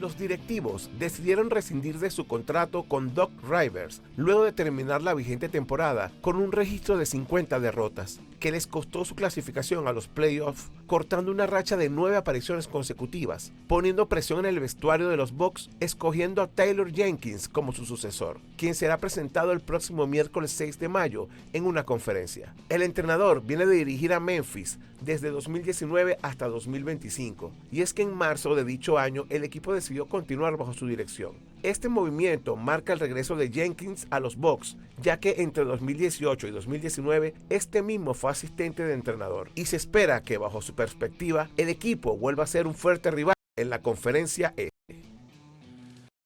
Los directivos decidieron rescindir de su contrato con Doc Rivers luego de terminar la vigente temporada con un registro de 50 derrotas, que les costó su clasificación a los playoffs, cortando una racha de 9 apariciones consecutivas, poniendo presión en el vestuario de los Bucks, escogiendo a Taylor Jenkins como su sucesor, quien será presentado el próximo miércoles 6 de mayo en una conferencia. El entrenador viene de dirigir a Memphis desde 2019 hasta 2025, y es que en marzo de dicho año el equipo decidió continuar bajo su dirección. Este movimiento marca el regreso de Jenkins a los Bucks, ya que entre 2018 y 2019 este mismo fue asistente de entrenador, y se espera que bajo su perspectiva el equipo vuelva a ser un fuerte rival en la conferencia E.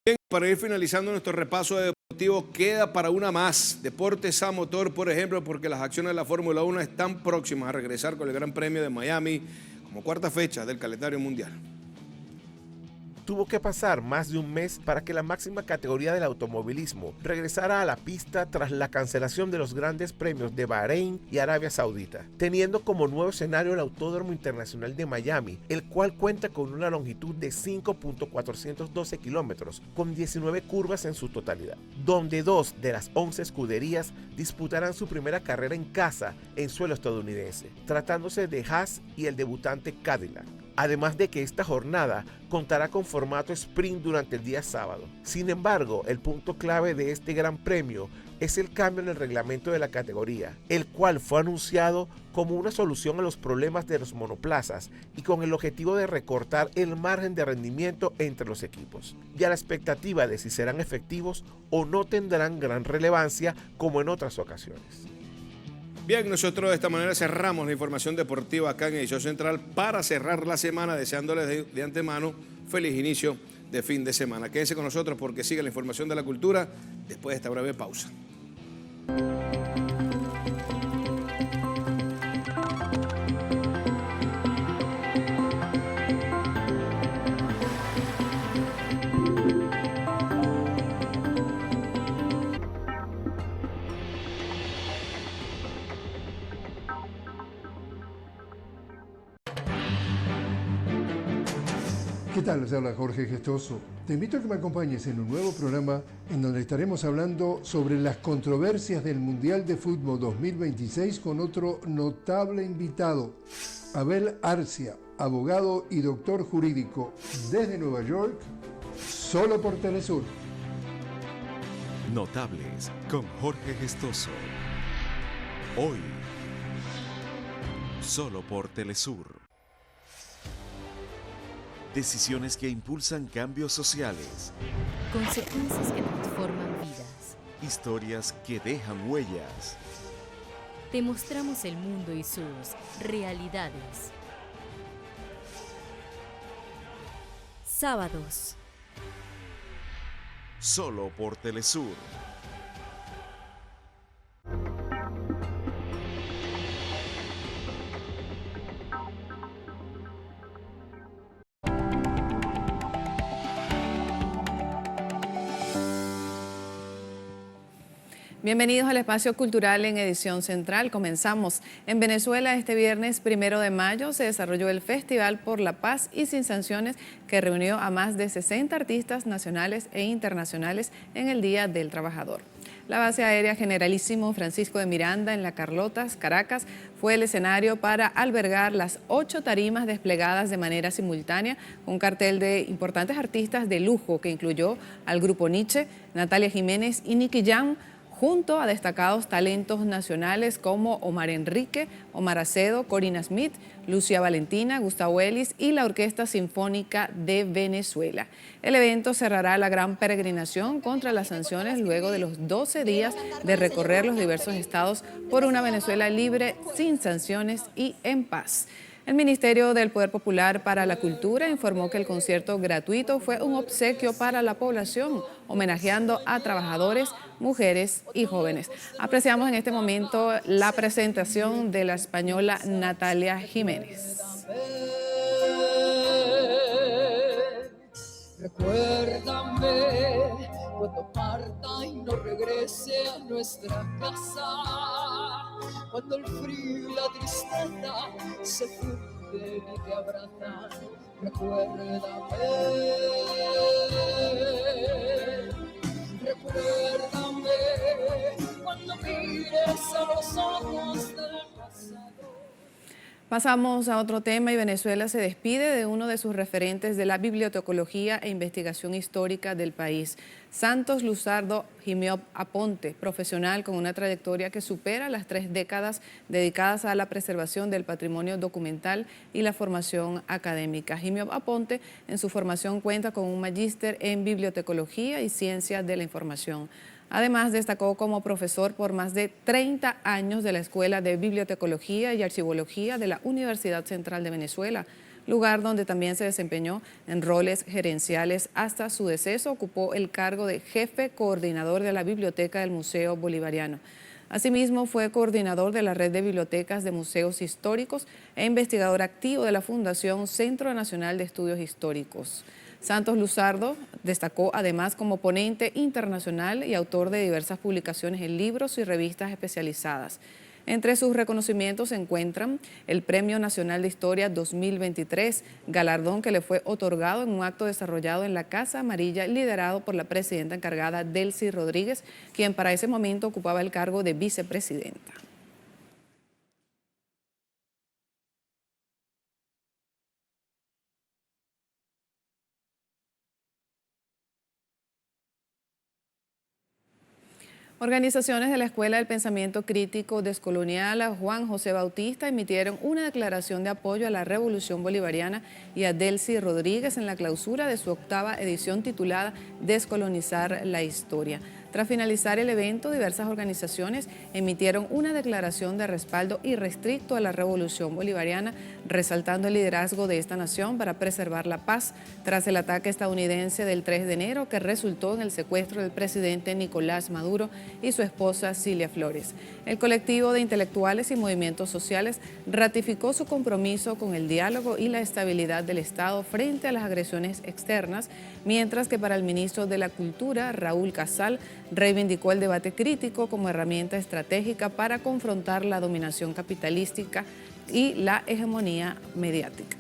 Bien, para ir finalizando nuestro repaso deportivo, queda para una más. Deportes a motor, por ejemplo, porque las acciones de la Fórmula 1 están próximas a regresar con el Gran Premio de Miami como cuarta fecha del calendario mundial. Tuvo que pasar más de un mes para que la máxima categoría del automovilismo regresara a la pista tras la cancelación de los grandes premios de Bahrein y Arabia Saudita, teniendo como nuevo escenario el Autódromo Internacional de Miami, el cual cuenta con una longitud de 5.412 kilómetros, con 19 curvas en su totalidad, donde 2 de las 11 escuderías disputarán su primera carrera en casa en suelo estadounidense, tratándose de Haas y el debutante Cadillac. Además de que esta jornada contará con formato sprint durante el día sábado. Sin embargo, el punto clave de este gran premio es el cambio en el reglamento de la categoría, el cual fue anunciado como una solución a los problemas de los monoplazas y con el objetivo de recortar el margen de rendimiento entre los equipos, y a la expectativa de si serán efectivos o no tendrán gran relevancia como en otras ocasiones. Bien, nosotros de esta manera cerramos la información deportiva acá en Edición Central para cerrar la semana, deseándoles de antemano feliz inicio de fin de semana. Quédense con nosotros porque sigue la información de la cultura después de esta breve pausa. ¿Qué tal? Les habla Jorge Gestoso. Te invito a que me acompañes en un nuevo programa en donde estaremos hablando sobre las controversias del Mundial de Fútbol 2026 con otro notable invitado, Abel Arcia, abogado y doctor jurídico desde Nueva York, solo por Telesur. Notables con Jorge Gestoso. Hoy, solo por Telesur. Decisiones que impulsan cambios sociales. Consecuencias que transforman vidas. Historias que dejan huellas. Te mostramos el mundo y sus realidades. Sábados. Solo por Telesur. Bienvenidos al Espacio Cultural en Edición Central. Comenzamos. En Venezuela este viernes 1 de mayo se desarrolló el Festival por la Paz y Sin Sanciones, que reunió a más de 60 artistas nacionales e internacionales en el Día del Trabajador. La base aérea Generalísimo Francisco de Miranda en La Carlotas, Caracas, fue el escenario para albergar las 8 tarimas desplegadas de manera simultánea, un cartel de importantes artistas de lujo que incluyó al grupo Nietzsche, Natalia Jiménez y Nicky Jam, junto a destacados talentos nacionales como Omar Enrique, Omar Acedo, Corina Smith, Lucia Valentina, Gustavo Ellis y la Orquesta Sinfónica de Venezuela. El evento cerrará la gran peregrinación contra las sanciones luego de los 12 días de recorrer los diversos estados por una Venezuela libre, sin sanciones y en paz. El Ministerio del Poder Popular para la Cultura informó que el concierto gratuito fue un obsequio para la población, homenajeando a trabajadores, mujeres y jóvenes. Apreciamos en este momento la presentación de la española Natalia Jiménez. Recuérdame cuando parta y no regrese a nuestra casa, cuando el frío y la tristeza se funden y te abrazan. Recuérdame, recuérdame cuando mires a los ojos del pasado. Pasamos a otro tema y Venezuela se despide de uno de sus referentes de la bibliotecología e investigación histórica del país, Santos Luzardo Jimiop Aponte, profesional con una trayectoria que supera las 3 décadas dedicadas a la preservación del patrimonio documental y la formación académica. Jimiop Aponte en su formación cuenta con un magíster en bibliotecología y ciencias de la información. Además, destacó como profesor por más de 30 años de la Escuela de Bibliotecología y Archivología de la Universidad Central de Venezuela, lugar donde también se desempeñó en roles gerenciales. Hasta su deceso ocupó el cargo de jefe coordinador de la Biblioteca del Museo Bolivariano. Asimismo, fue coordinador de la Red de Bibliotecas de Museos Históricos e investigador activo de la Fundación Centro Nacional de Estudios Históricos. Santos Luzardo destacó además como ponente internacional y autor de diversas publicaciones en libros y revistas especializadas. Entre sus reconocimientos se encuentran el Premio Nacional de Historia 2023, galardón que le fue otorgado en un acto desarrollado en la Casa Amarilla, liderado por la presidenta encargada Delcy Rodríguez, quien para ese momento ocupaba el cargo de vicepresidenta. Organizaciones de la Escuela del Pensamiento Crítico Descolonial Juan José Bautista emitieron una declaración de apoyo a la Revolución Bolivariana y a Delcy Rodríguez en la clausura de su 8ª edición titulada Descolonizar la Historia. Tras finalizar el evento, diversas organizaciones emitieron una declaración de respaldo irrestricto a la Revolución Bolivariana, resaltando el liderazgo de esta nación para preservar la paz tras el ataque estadounidense del 3 de enero que resultó en el secuestro del presidente Nicolás Maduro y su esposa Cilia Flores. El colectivo de intelectuales y movimientos sociales ratificó su compromiso con el diálogo y la estabilidad del Estado frente a las agresiones externas, mientras que para el ministro de la Cultura, Raúl Casal, reivindicó el debate crítico como herramienta estratégica para confrontar la dominación capitalística y la hegemonía mediática.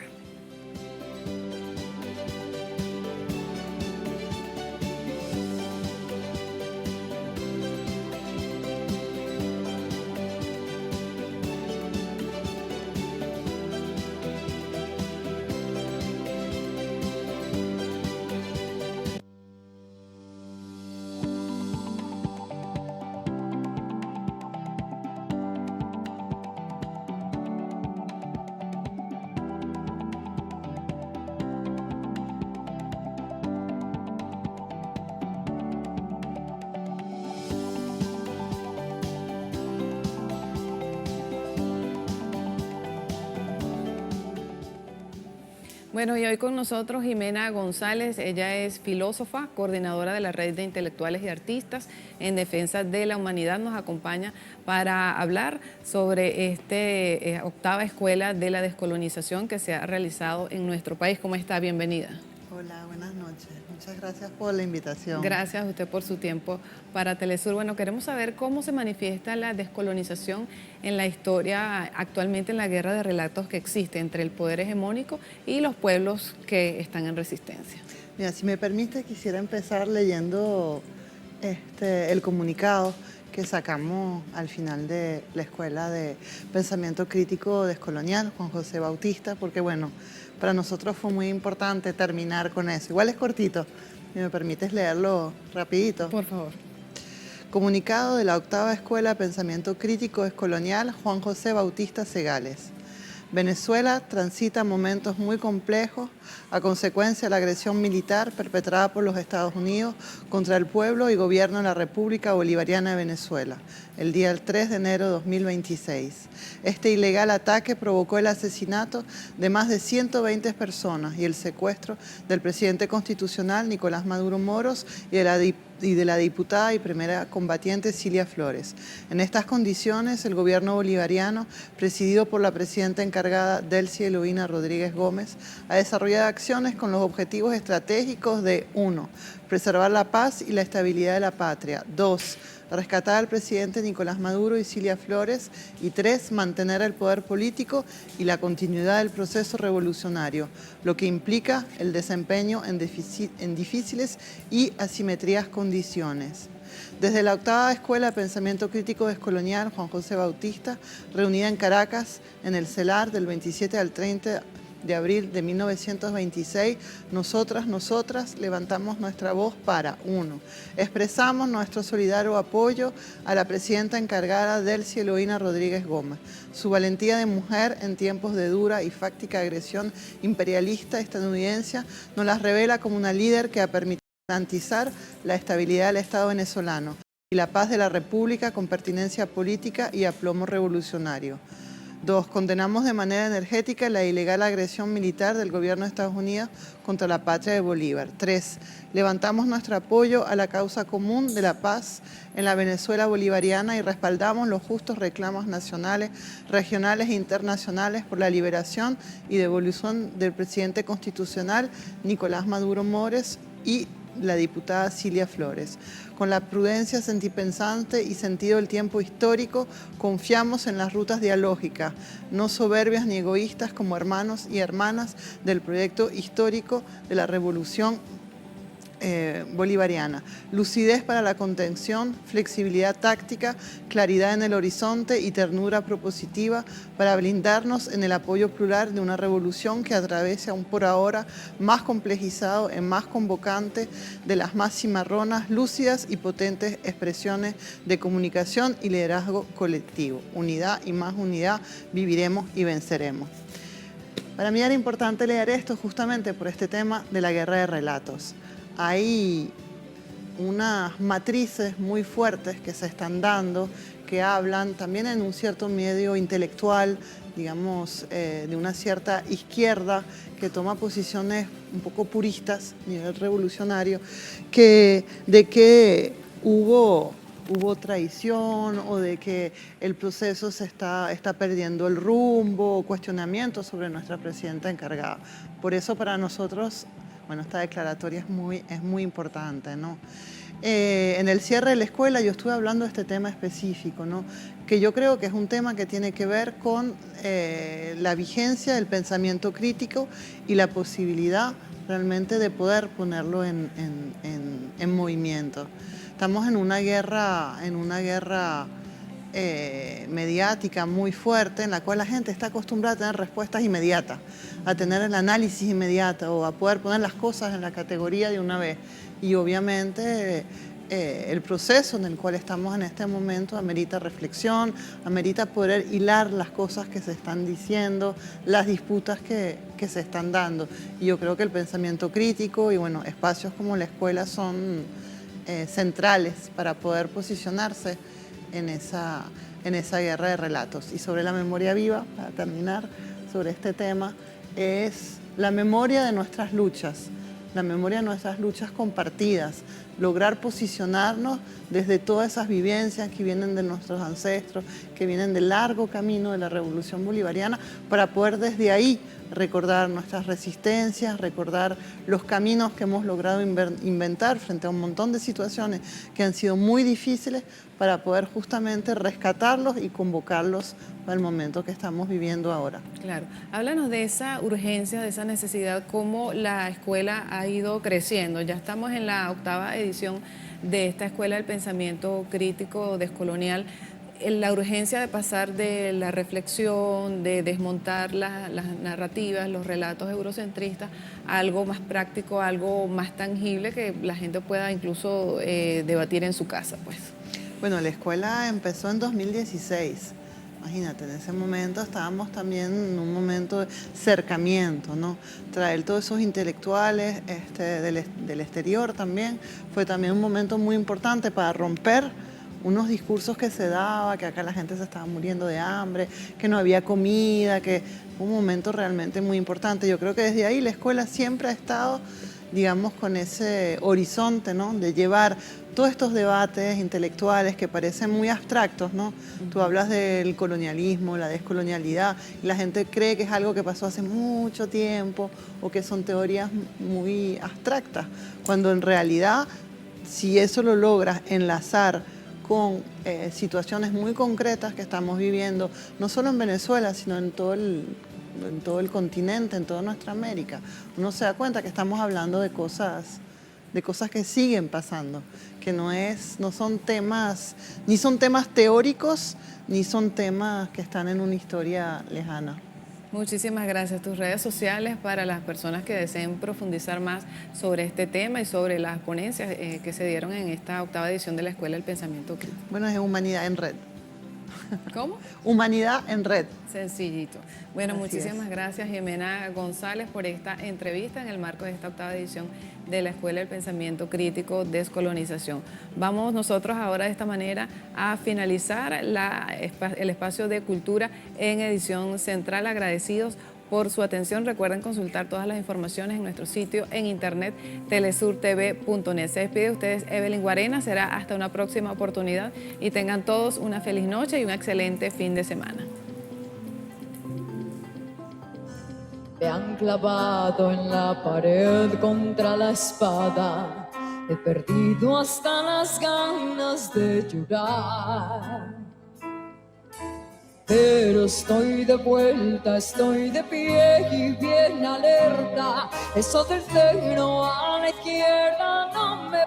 Bueno, y hoy con nosotros Jimena González, ella es filósofa, coordinadora de la Red de Intelectuales y Artistas en Defensa de la Humanidad. Nos acompaña para hablar sobre esta 8ª Escuela de la Descolonización que se ha realizado en nuestro país. ¿Cómo está? Bienvenida. Hola, buenas noches. Muchas gracias por la invitación. Gracias a usted por su tiempo para Telesur. Bueno, queremos saber cómo se manifiesta la descolonización en la historia, actualmente en la guerra de relatos que existe entre el poder hegemónico y los pueblos que están en resistencia. Mira, si me permite, quisiera empezar leyendo el comunicado que sacamos al final de la Escuela de Pensamiento Crítico Descolonial, Juan José Bautista, porque bueno, para nosotros fue muy importante terminar con eso. Igual es cortito, si me permites leerlo rapidito. Por favor. Comunicado de la 8ª Escuela de Pensamiento Crítico Descolonial, Juan José Bautista Segales. Venezuela transita momentos muy complejos a consecuencia de la agresión militar perpetrada por los Estados Unidos contra el pueblo y gobierno de la República Bolivariana de Venezuela, el día 3 de enero de 2026. Este ilegal ataque provocó el asesinato de más de 120 personas y el secuestro del presidente constitucional Nicolás Maduro Moros y de la diputada y primera combatiente Cilia Flores. En estas condiciones, el gobierno bolivariano, presidido por la presidenta encargada Delcy Eloína Rodríguez Gómez, ha desarrollado acciones con los objetivos estratégicos de 1. Preservar la paz y la estabilidad de la patria. 2. Rescatar al presidente Nicolás Maduro y Cilia Flores. Y 3. Mantener el poder político y la continuidad del proceso revolucionario, lo que implica el desempeño en difíciles y asimetrías condiciones. Desde la 8ª Escuela de Pensamiento Crítico Descolonial, Juan José Bautista, reunida en Caracas, en el CELAR del 27 al 30 de abril de 1926, nosotras levantamos nuestra voz para 1. Expresamos nuestro solidario apoyo a la presidenta encargada Delcy Eloína Rodríguez Gómez. Su valentía de mujer en tiempos de dura y fáctica agresión imperialista estadounidense nos la revela como una líder que ha permitido garantizar la estabilidad del Estado venezolano y la paz de la República con pertinencia política y aplomo revolucionario. 2. Condenamos de manera energética la ilegal agresión militar del gobierno de Estados Unidos contra la patria de Bolívar. 3. Levantamos nuestro apoyo a la causa común de la paz en la Venezuela bolivariana y respaldamos los justos reclamos nacionales, regionales e internacionales por la liberación y devolución del presidente constitucional Nicolás Maduro Moros y la diputada Cilia Flores. Con la prudencia sentipensante y sentido del tiempo histórico, confiamos en las rutas dialógicas, no soberbias ni egoístas, como hermanos y hermanas del proyecto histórico de la revolución bolivariana. Lucidez para la contención, flexibilidad táctica, claridad en el horizonte y ternura propositiva para blindarnos en el apoyo plural de una revolución que atraviesa un por ahora más complejizado y más convocante de las más cimarronas, lúcidas y potentes expresiones de comunicación y liderazgo colectivo. Unidad y más unidad, viviremos y venceremos. Para mí era importante leer esto justamente por este tema de la guerra de relatos. Hay unas matrices muy fuertes que se están dando, que hablan también en un cierto medio intelectual, digamos, de una cierta izquierda que toma posiciones un poco puristas a nivel revolucionario, de que hubo traición o de que el proceso se está perdiendo el rumbo, o cuestionamientos sobre nuestra presidenta encargada. Por eso para nosotros, bueno, esta declaratoria es muy importante, ¿no? En el cierre de la escuela yo estuve hablando de este tema específico, ¿no? Que yo creo que es un tema que tiene que ver con la vigencia del pensamiento crítico y la posibilidad realmente de poder ponerlo en movimiento. Estamos en una guerra mediática muy fuerte en la cual la gente está acostumbrada a tener respuestas inmediatas, a tener el análisis inmediato o a poder poner las cosas en la categoría de una vez. Y obviamente el proceso en el cual estamos en este momento amerita reflexión, amerita poder hilar las cosas que se están diciendo, las disputas que se están dando. Y yo creo que el pensamiento crítico y bueno, espacios como la escuela son centrales para poder posicionarse en esa guerra de relatos. Y sobre la memoria viva, para terminar, sobre este tema, es la memoria de nuestras luchas, la memoria de nuestras luchas compartidas, lograr posicionarnos desde todas esas vivencias que vienen de nuestros ancestros, que vienen del largo camino de la Revolución Bolivariana, para poder desde ahí recordar nuestras resistencias, recordar los caminos que hemos logrado inventar frente a un montón de situaciones que han sido muy difíciles para poder justamente rescatarlos y convocarlos para el momento que estamos viviendo ahora. Claro. Háblanos de esa urgencia, de esa necesidad, cómo la escuela ha ido creciendo. Ya estamos en la 8ª edición de esta Escuela del Pensamiento Crítico Descolonial. La urgencia de pasar de la reflexión, de desmontar las narrativas, los relatos eurocentristas, a algo más práctico, algo más tangible que la gente pueda incluso debatir en su casa, pues. Bueno, la escuela empezó en 2016. Imagínate, en ese momento estábamos también en un momento de cercamiento, ¿no? Traer todos esos intelectuales del exterior también fue también un momento muy importante para romper unos discursos que se daba, que acá la gente se estaba muriendo de hambre, que no había comida, que fue un momento realmente muy importante. Yo creo que desde ahí la escuela siempre ha estado, digamos, con ese horizonte, ¿no? De llevar todos estos debates intelectuales que parecen muy abstractos, ¿no? Tú hablas del colonialismo, la descolonialidad, y la gente cree que es algo que pasó hace mucho tiempo o que son teorías muy abstractas, cuando en realidad, si eso lo logras enlazar con situaciones muy concretas que estamos viviendo, no solo en Venezuela, sino en todo el continente, en toda nuestra América, uno se da cuenta que estamos hablando de cosas que siguen pasando, que no son temas, ni son temas teóricos, ni son temas que están en una historia lejana. Muchísimas gracias. Tus redes sociales para las personas que deseen profundizar más sobre este tema y sobre las ponencias que se dieron en esta 8ª edición de la Escuela del Pensamiento Crítico. Bueno, es Humanidad en Red. ¿Cómo? Humanidad en Red. Sencillito. Bueno, Así muchísimas es. gracias, Jimena González, por esta entrevista en el marco de esta 8ª edición de la Escuela del Pensamiento Crítico Descolonización. Vamos nosotros ahora de esta manera a finalizar el espacio de cultura en edición central. Agradecidos por su atención. Recuerden consultar todas las informaciones en nuestro sitio en internet telesurtv.net. Se despide de ustedes Evelyn Guarena. Será hasta una próxima oportunidad y tengan todos una feliz noche y un excelente fin de semana. Me han clavado en la pared contra la espada. He perdido hasta las ganas de llorar. Pero estoy de vuelta, estoy de pie y bien alerta. Eso del cero a la izquierda no me ve.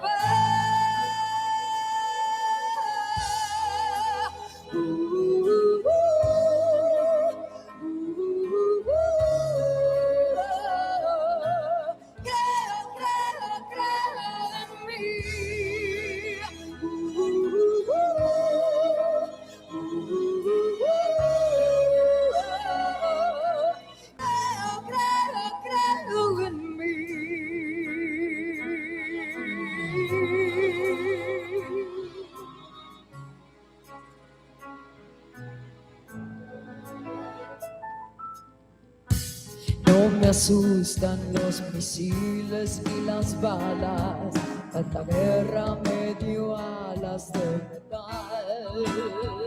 No me asustan los misiles ni las balas, tanta guerra me dio alas de metal.